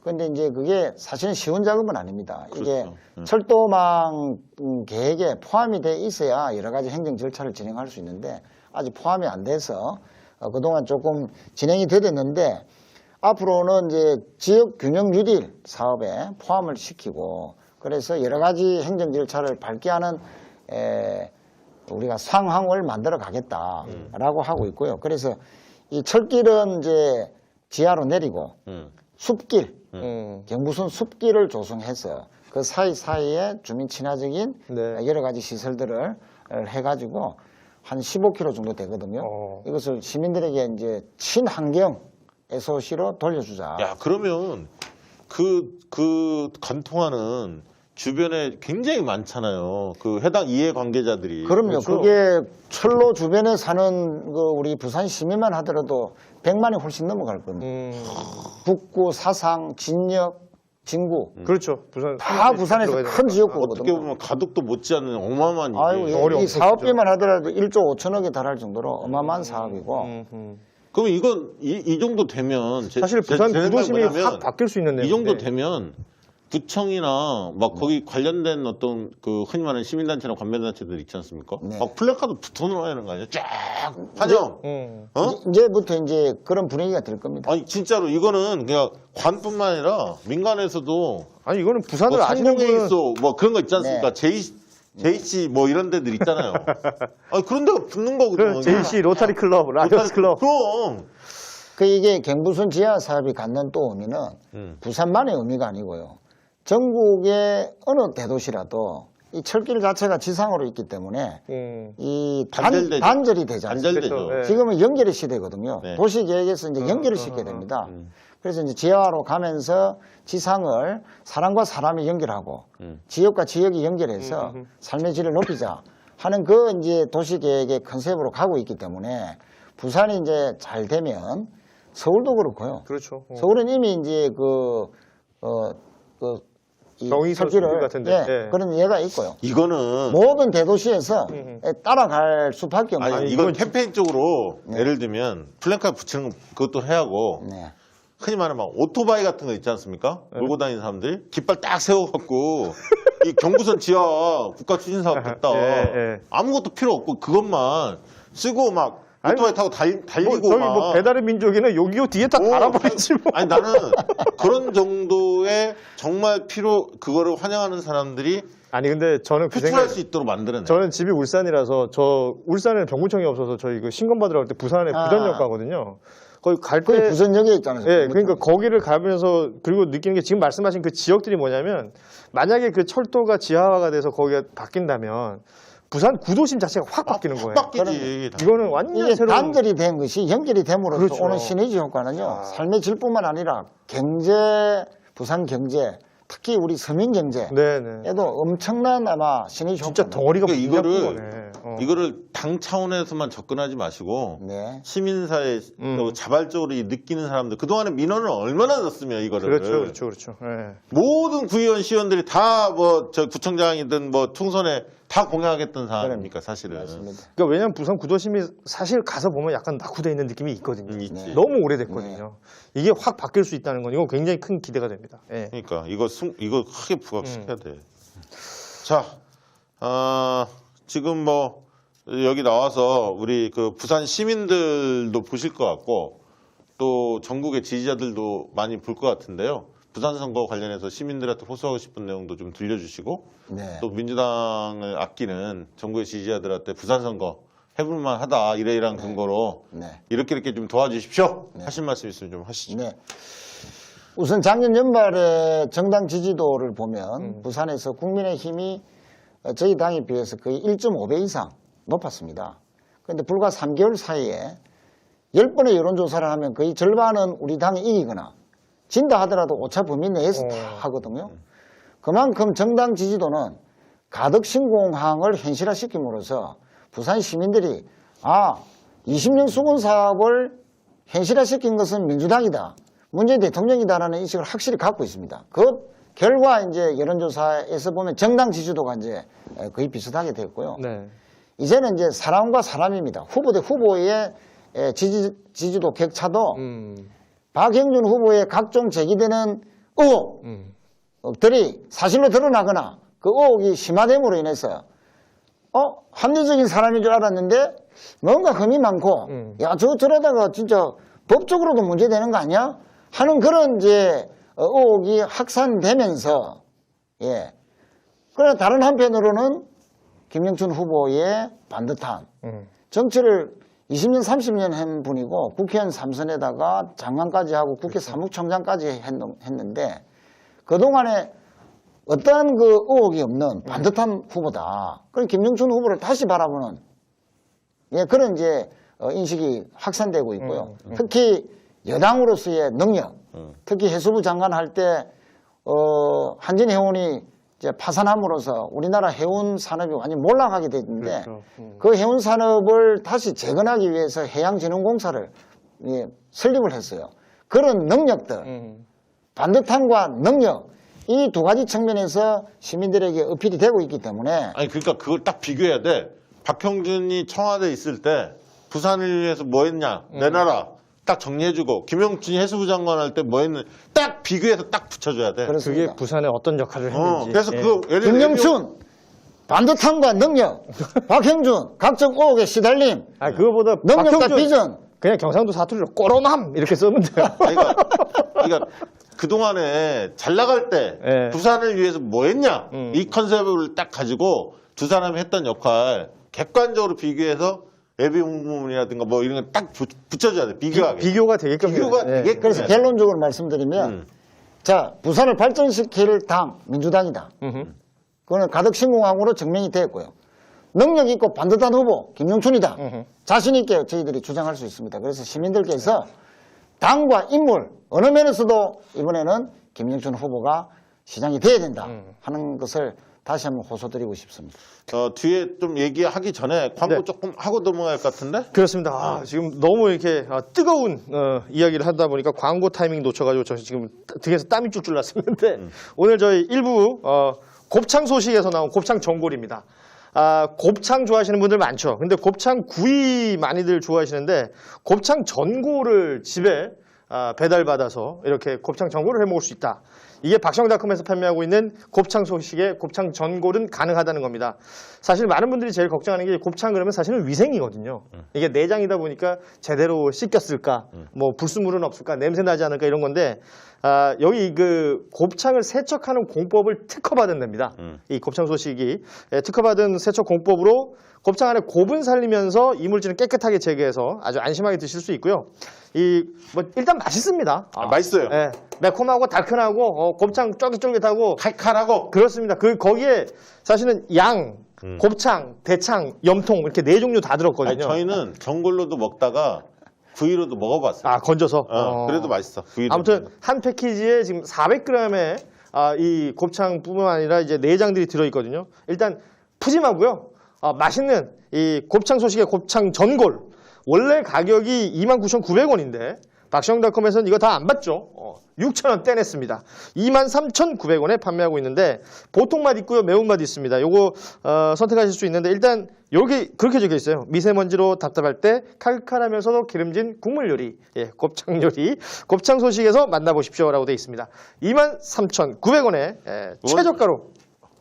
그런데 이제 그게 사실은 쉬운 작업은 아닙니다. 이게 그렇죠. 철도망 계획에 포함이 돼 있어야 여러 가지 행정 절차를 진행할 수 있는데 아직 포함이 안 돼서 그동안 조금 진행이 되었는데 앞으로는 이제 지역 균형 뉴딜 사업에 포함을 시키고 그래서 여러 가지 행정 절차를 밟게 하는 우리가 상황을 만들어 가겠다라고 하고 있고요. 그래서 이 철길은 이제 지하로 내리고 숲길, 경부선 숲길을 조성해서 그 사이사이에 주민 친화적인 네. 여러 가지 시설들을 해가지고 한 15km 정도 되거든요. 어. 이것을 시민들에게 이제 친환경 SOC로 돌려주자. 야, 그러면 그 관통하는 주변에 굉장히 많잖아요. 그 해당 이해관계자들이. 그럼요. 그렇죠. 그게 철로 주변에 사는 그 우리 부산 시민만 하더라도 100만이 훨씬 넘어갈 겁니다. 북구, 사상, 진역, 진구 그렇죠. 부산 다 부산에서 큰 어떻게 지역구거든요. 보면 가덕도 못지않은 어마어마한 아유, 일이에요. 덩어리 이 엄청 사업비만 하더라도 1조 5천억에 달할 정도로 어마어마한 사업이고 그럼 이건 이 정도 되면 사실 부산 제 구도심이 생각에 뭐냐면 확 바뀔 수 있는 이 정도 내용인데. 되면 구청이나 막 거기 관련된 어떤 그 흔히 말하는 시민단체나 관변단체들 있지 않습니까? 네. 막 플래카드 붙어놓아야 하는 거 아니에요? 쫙 환영. 어? 이제부터 이제 그런 분위기가 될 겁니다. 아니 진짜로 이거는 그냥 관뿐만 아니라 민간에서도 아니 이거는 부산을 뭐 아시는 상용에 분은 있어 뭐 그런 거 있지 않습니까? 네. JC 뭐 이런 데들 있잖아요. 아니 그런 데가 붙는 거거든요. JC 로타리 클럽, 라이언스 클럽. 그럼 그 이게 경부선 지하 사업이 갖는 또 의미는 부산만의 의미가 아니고요. 전국의 어느 대도시라도 이 철길 자체가 지상으로 있기 때문에 이 단절되죠. 단절이 되지 않습니까? 단절되죠. 그렇죠. 네. 지금은 연결의 시대거든요. 네. 도시계획에서 이제 연결을 시켜야 됩니다. 그래서 이제 지하로 가면서 지상을 사람과 사람이 연결하고 지역과 지역이 연결해서 삶의 질을 높이자 하는 그 이제 도시계획의 컨셉으로 가고 있기 때문에 부산이 이제 잘 되면 서울도 그렇고요. 그렇죠. 서울은 이미 이제 이 경의선 철길을, 수길 같은데. 예, 예. 그런 예가 있고요. 이거는 모든 대도시에서 따라갈 수밖에 없는. 아니 이건 캠페인 쪽으로 예를 들면 플랜카드 붙이는 거 그것도 해야 하고 네. 흔히 말하면 막 오토바이 같은 거 있지 않습니까? 몰고 다니는 사람들이 깃발 딱 세워갖고 이 경부선 지하 국가 추진 사업 됐다. 예, 예. 아무것도 필요 없고 그것만 쓰고 막 오토바이 타고 달리고 저기 막. 뭐 배달의 민족에는 여기요 뒤에 다 달아버리지 뭐. 아니 나는 그런 정도의 정말 그거를 환영하는 사람들이 아니 근데 저는 그 표출할 생각. 수 있도록 만들어내. 저는 집이 울산이라서 저 울산에는 병무청이 없어서 저희 그 신검 받으러 갈 때 부산에 부전역 가거든요. 거기 갈 거기 때 부산역에 있잖아요. 예, 그러니까 거기를 가면서 그리고 느끼는 게 지금 말씀하신 그 지역들이 뭐냐면 만약에 그 철도가 지하화가 돼서 거기가 바뀐다면 부산 구도심 자체가 확 바뀌는 거예요. 바뀌지. 이거는 완전 이게 새로운 단절이 된 것이 연결이 됨으로써 그렇죠. 오는 시너지 효과는요. 삶의 질뿐만 아니라 경제, 부산 경제, 특히 우리 서민 경제에도 네네. 엄청난 아마 시너지 효과. 진짜 덩어리가 그러니까 무지한 거네. 이거를 당 차원에서만 접근하지 마시고 네. 시민사회 자발적으로 이 느끼는 사람들 그동안에 민원을 얼마나 넣었으며 이거를 그렇죠. 예. 모든 구의원 시의원들이 다 뭐 저 구청장이든 뭐 총선에 다 공약했던 사람입니까 사실은. 맞습니다. 그러니까 왜냐면 부산 구도심이 사실 가서 보면 약간 낙후돼 있는 느낌이 있거든요. 있지. 너무 오래됐거든요. 이게 확 바뀔 수 있다는 건 이거 굉장히 큰 기대가 됩니다. 예. 그러니까 이거 크게 부각시켜야 돼. 자, 지금 뭐 여기 나와서 우리 그 부산 시민들도 보실 것 같고 또 전국의 지지자들도 많이 볼 것 같은데요. 부산 선거 관련해서 시민들한테 호소하고 싶은 내용도 좀 들려주시고 네. 또 민주당을 아끼는 전국의 지지자들한테 부산 선거 해볼만 하다 이러이러한 근거로 네. 이렇게 좀 도와주십시오. 하실 말씀 있으면 좀 하시죠. 네. 우선 작년 연말에 정당 지지도를 보면 부산에서 국민의힘이 저희 당에 비해서 거의 1.5배 이상 높았습니다. 그런데 불과 3개월 사이에 10번의 여론조사를 하면 거의 절반은 우리 당이 이기거나 진다 하더라도 오차 범위 내에서 다 하거든요. 그만큼 정당 지지도는 가덕 신공항을 현실화시킴으로써 부산 시민들이 20년 수건 사업을 현실화시킨 것은 민주당이다. 문재인 대통령이다라는 인식을 확실히 갖고 있습니다. 그 결과 이제 여론조사에서 보면 정당 지지도가 이제 거의 비슷하게 됐고요. 네. 이제는 이제 사람과 사람입니다. 후보 대 후보의 지지도 격차도 박영준 후보의 각종 제기되는 의혹들이 사실로 드러나거나 그 의혹이 심화됨으로 인해서 합리적인 사람인 줄 알았는데 뭔가 흠이 많고 야 저러다가 진짜 법적으로도 문제되는 거 아니야? 하는 그런 이제 의혹이 확산되면서 그러나 다른 한편으로는 김영춘 후보의 반듯한 정치를 20년, 30년 한 분이고 국회의원 3선에다가 장관까지 하고 국회 사무총장까지 했는데 그동안에 어떠한 그 의혹이 없는 반듯한 후보다. 그럼 김영춘 후보를 다시 바라보는 예, 그런 이제 인식이 확산되고 있고요. 특히 여당으로서의 능력, 특히 해수부 장관 할 때 한진 해운이 이제 파산함으로써 우리나라 해운 산업이 완전히 몰락하게 됐는데 그렇죠. 그 해운 산업을 다시 재건하기 위해서 해양진흥공사를 예, 설립을 했어요. 그런 능력들, 반듯함과 능력 이 두 가지 측면에서 시민들에게 어필이 되고 있기 때문에 아니 그러니까 그걸 딱 비교해야 돼. 박형준이 청와대에 있을 때 부산을 위해서 뭐 했냐 내놔라 딱 정리해주고 김영춘이 해수부 장관 할 때 뭐 했는 딱 비교해서 딱 붙여줘야 돼. 그렇습니다. 그게 부산에 어떤 역할을 했는지. 그래서 예. 그 예를 들어 김영춘 반듯함과 능력, 박형준 각종 의혹에 시달림, 아 그거보다 능력과 박형준 비전. 그냥 경상도 사투리로 꼬로맘 이렇게 쓰면 돼요. 그러니까 그동안에 잘 나갈 때 예. 부산을 위해서 뭐 했냐 이 컨셉을 딱 가지고 두 사람이 했던 역할 객관적으로 비교해서 예비문문이라든가 뭐 이런 거 딱 붙여줘야 돼. 비교하게. 비교가 되게끔 비교가 해야 돼요. 되게 그래서 결론적으로 말씀드리면 자 부산을 발전시킬 당 민주당이다. 그거는 가덕 신공항으로 증명이 되었고요. 능력 있고 반듯한 후보 김영춘이다. 자신 있게 저희들이 주장할 수 있습니다. 그래서 시민들께서 당과 인물 어느 면에서도 이번에는 김영춘 후보가 시장이 돼야 된다 하는 것을 다시 한번 호소드리고 싶습니다. 뒤에 좀 얘기하기 전에 광고 네. 조금 하고 넘어갈 것 같은데? 그렇습니다. 아, 지금 너무 이렇게 뜨거운 이야기를 하다 보니까 광고 타이밍 놓쳐가지고 저 지금 등에서 땀이 줄줄 났었는데 오늘 저희 일부 곱창 소식에서 나온 곱창 전골입니다. 아, 곱창 좋아하시는 분들 많죠. 근데 곱창 구이 많이들 좋아하시는데 곱창 전골을 집에 배달받아서 이렇게 곱창 전골을 해 먹을 수 있다. 이게 박성닷컴에서 판매하고 있는 곱창 소식의 곱창 전골은 가능하다는 겁니다. 사실 많은 분들이 제일 걱정하는 게 곱창 그러면 사실은 위생이거든요. 이게 내장이다 보니까 제대로 씻겼을까, 뭐 불순물은 없을까, 냄새 나지 않을까 이런 건데 여기 그 곱창을 세척하는 공법을 특허받은 데입니다. 이 곱창 소식이 특허받은 세척 공법으로 곱창 안에 곱은 살리면서 이물질은 깨끗하게 제거해서 아주 안심하게 드실 수 있고요. 뭐 일단 맛있습니다. 맛있어요. 예, 매콤하고 달큰하고 곱창 쫄깃쫄깃하고 칼칼하고. 그렇습니다. 거기에 사실은 양, 곱창, 대창, 염통 이렇게 네 종류 다 들었거든요. 아니, 저희는 전골로도 먹다가 구이로도 먹어봤어요. 건져서. 그래도 맛있어. 구이로. 아무튼 한 패키지에 지금 400g의 이 곱창뿐만 아니라 이제 내장들이 들어있거든요. 일단 푸짐하고요. 맛있는 이 곱창 소식의 곱창 전골. 원래 가격이 29,900원인데 박시영닷컴에서는 이거 다 안 받죠. 6,000원 떼냈습니다. 23,900원에 판매하고 있는데 보통 맛 있고요. 매운맛 있습니다. 요거 선택하실 수 있는데 일단 여기 그렇게 적혀 있어요. 미세먼지로 답답할 때 칼칼하면서도 기름진 국물 요리. 예, 곱창 요리. 곱창 소식에서 만나보십시오라고 되어 있습니다. 23,900원에 최저가로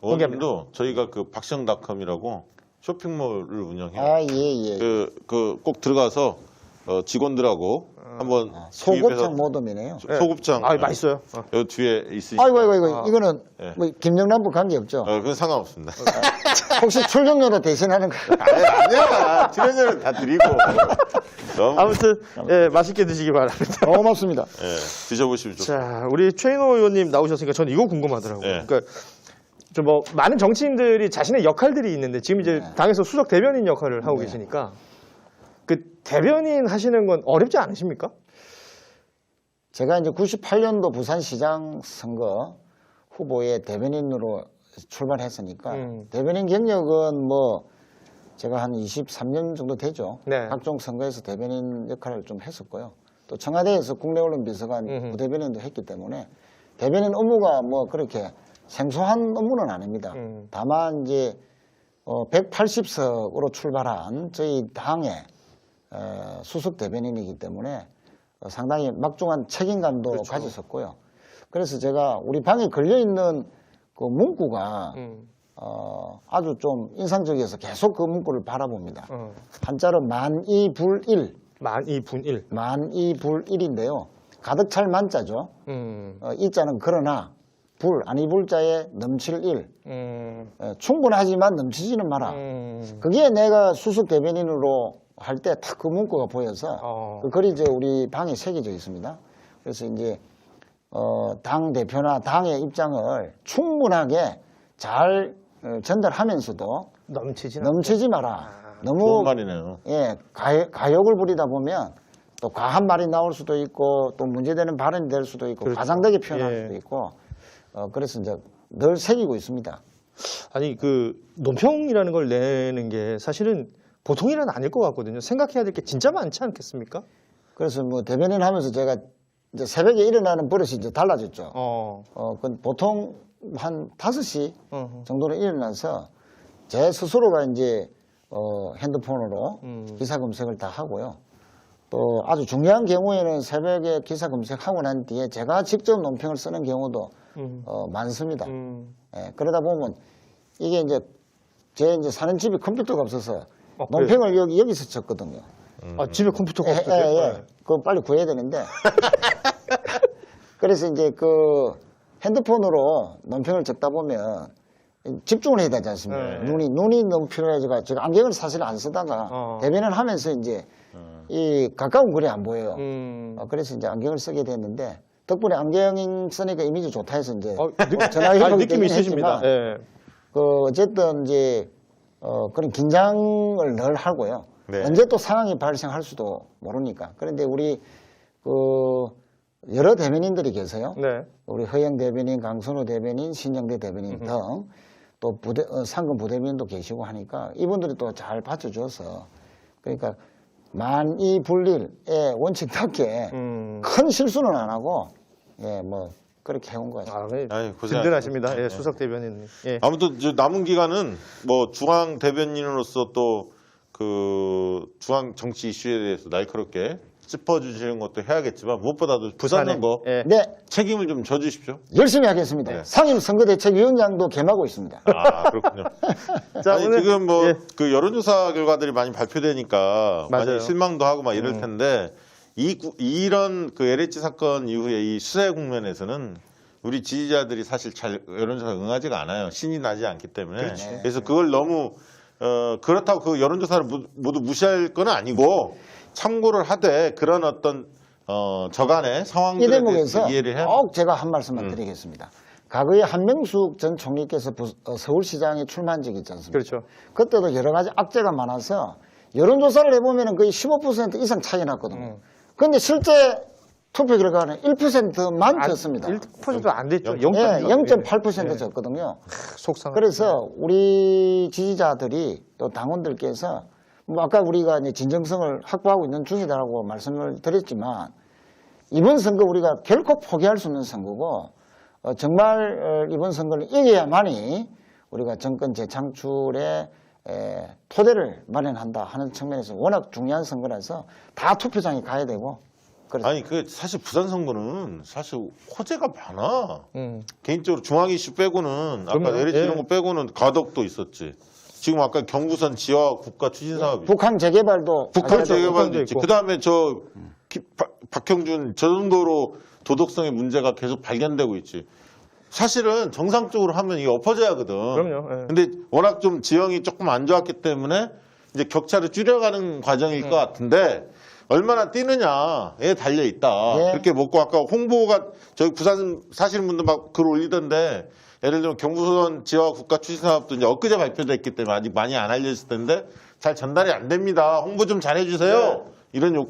공개합니다. 원님도 저희가 그 박시영닷컴이라고 쇼핑몰을 운영해요. 아, 예. 꼭 들어가서 직원들하고 한번 소곱창 모듬이네요. 소곱창. 맛있어요. 여기 뒤에 있으시죠. 아이고, 이거는 예. 뭐 김영란부 관계없죠. 그건 상관없습니다. 혹시 출연료로 대신하는 거? 아니야. 출연료는 다 드리고. 너무 아무튼 맛있게 드시기 바랍니다. 고맙습니다. 드셔보시면 좋습니다. 자, 우리 최인호 의원님 나오셨으니까 저는 이거 궁금하더라고요. 네. 그러니까 좀 뭐 많은 정치인들이 자신의 역할들이 있는데 지금 이제 당에서 수석 대변인 역할을 하고 계시니까 그 대변인 하시는 건 어렵지 않으십니까? 제가 이제 98년도 부산시장 선거 후보의 대변인으로 출발했으니까 대변인 경력은 뭐 제가 한 23년 정도 되죠. 네. 각종 선거에서 대변인 역할을 좀 했었고요. 또 청와대에서 국내언론비서관 부대변인도 했기 때문에 대변인 업무가 뭐 그렇게 생소한 업무는 아닙니다. 다만 이제 180석으로 출발한 저희 당의 수석 대변인이기 때문에 상당히 막중한 책임감도 그렇죠. 가졌었고요. 그래서 제가 우리 방에 걸려있는 그 문구가 아주 좀 인상적이어서 계속 그 문구를 바라봅니다. 한자로 만이불일. 만이분일. 만이불일인데요. 가득 찰 만자죠. 이자는 그러나 불, 아니불자에 넘칠 일. 충분하지만 넘치지는 마라. 그게 내가 수석 대변인으로 할 때 딱 그 문구가 보여서 그 글이 이제 우리 방에 새겨져 있습니다. 그래서 이제 당 대표나 당의 입장을 충분하게 잘 전달하면서도 넘치지 마라. 너무 좋은 말이네요. 예, 가욕을 부리다 보면 또 과한 말이 나올 수도 있고 또 문제되는 발언이 될 수도 있고 그렇죠. 과장되게 표현할 예. 수도 있고 그래서 이제 늘 새기고 있습니다. 아니 그 논평이라는 걸 내는 게 사실은 보통 일은 아닐 것 같거든요. 생각해야 될 게 진짜 많지 않겠습니까? 그래서 뭐 대변인 하면서 제가 이제 새벽에 일어나는 버릇이 이제 달라졌죠. 그 보통 한 5시 정도로 일어나서 제 스스로가 이제 핸드폰으로 기사 검색을 다 하고요. 또 아주 중요한 경우에는 새벽에 기사 검색하고 난 뒤에 제가 직접 논평을 쓰는 경우도 많습니다. 예, 그러다 보면 이게 이제 제 이제 사는 집이 컴퓨터가 없어서 논평을 여기서 쳤거든요. 아, 집에 컴퓨터가 예, 없어요? 예, 예. 그거 빨리 구해야 되는데. 그래서 이제 그 핸드폰으로 논평을 적다 보면 집중을 해야 되지 않습니까? 눈이 너무 필요해서 제가 안경을 사실 안 쓰다가 대변을 하면서 이제 이 가까운 글이 안 보여요. 그래서 이제 안경을 쓰게 됐는데 덕분에 안경 쓰니까 이미지 좋다 해서 이제 전화해보고 느낌이 있으십니다. 예. 어쨌든 이제 그런 긴장을 늘 하고요. 네. 언제 또 상황이 발생할 수도 모르니까. 그런데 우리 여러 대변인들이 계세요. 네. 우리 허영 대변인, 강선우 대변인, 신영대 대변인 등 또 상근 부대변인도 계시고 하니까 이분들이 또 잘 받쳐줘서 그러니까 만이불릴의 원칙답게 큰 실수는 안 하고 뭐 그렇게 해온 것 같습니다. 아유, 든든하십니다. 예, 수석 대변인. 예. 아무튼 이제 남은 기간은 뭐 중앙 대변인으로서 또 그 중앙 정치 이슈에 대해서 날카롭게 짚어주시는 것도 해야겠지만 무엇보다도 부산 선거 예. 네, 책임을 좀 져주십시오. 열심히 하겠습니다. 네. 상임선거대책위원장도 겸하고 있습니다. 아, 그렇군요. 자, 아니, 오늘 지금 뭐 예. 그 여론조사 결과들이 많이 발표되니까 맞아요. 많이 실망도 하고 막 이럴 텐데 이런 그 LH 사건 이후에 이 수세 국면에서는 우리 지지자들이 사실 잘 여론조사 응하지가 않아요. 신이 나지 않기 때문에. 그래서 그걸 너무 그렇다고 그 여론조사를 모두 무시할 건 아니고 참고를 하되 그런 어떤 저간의 이 상황들에 대목에서 대해서 이해를 해야 꼭 제가 한 말씀만 드리겠습니다. 과거에 한명숙 전 총리께서 서울시장에 출마한 적이 있지 않습니까? 그렇죠. 그때도 여러 가지 악재가 많아서 여론조사를 해보면 거의 15% 이상 차이 났거든요. 그런데 실제 투표 결과는 1%만 졌습니다. 1%도 안 됐죠. 예, 0.8% 졌거든요. 속상. 그래서 우리 지지자들이 또 당원들께서 뭐 아까 우리가 이제 진정성을 확보하고 있는 중이다라고 말씀을 드렸지만 이번 선거 우리가 결코 포기할 수 없는 선거고 정말 이번 선거를 이겨야만이 우리가 정권 재창출의 토대를 마련한다 하는 측면에서 워낙 중요한 선거라서 다 투표장에 가야 되고 아니 그 사실 부산 선거는 사실 호재가 많아. 개인적으로 중앙 이슈 빼고는 아까 그럼요. LH 이런 예. 거 빼고는 가덕도 있었지. 지금 아까 경부선 지하 국가 추진 사업이. 북한 재개발도 북한 재개발도 있지. 있고. 그다음에 박형준 저 정도로 도덕성의 문제가 계속 발견되고 있지. 사실은 정상적으로 하면 이게 엎어져야 하거든. 그럼요. 예. 근데 워낙 좀 지형이 조금 안 좋았기 때문에 이제 격차를 줄여가는 과정일 것 같은데 얼마나 뛰느냐에 달려 있다. 예. 그렇게 먹고 아까 홍보가 저희 부산 사시는 분들 막 글 올리던데 예를 들면 경부선 지하 국가 추진 사업도 이제 엊그제 발표됐기 때문에 아직 많이 안 알려졌을 텐데 잘 전달이 안 됩니다. 홍보 좀 잘해주세요. 이런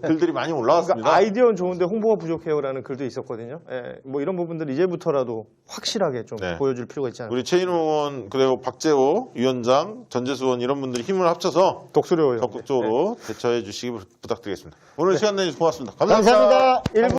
글들이 많이 올라왔습니다. 그러니까 아이디어는 좋은데 홍보가 부족해요라는 글도 있었거든요. 예, 뭐 이런 부분들 이제부터라도 확실하게 좀 네. 보여줄 필요가 있지 않을까. 우리 최인호 의원 그리고 박재호 위원장, 전재수 의원 이런 분들이 힘을 합쳐서 독수리요. 적극적으로 대처해 주시기 부탁드리겠습니다. 오늘 시간 내주셔서 고맙습니다. 감사합니다. 감사합니다.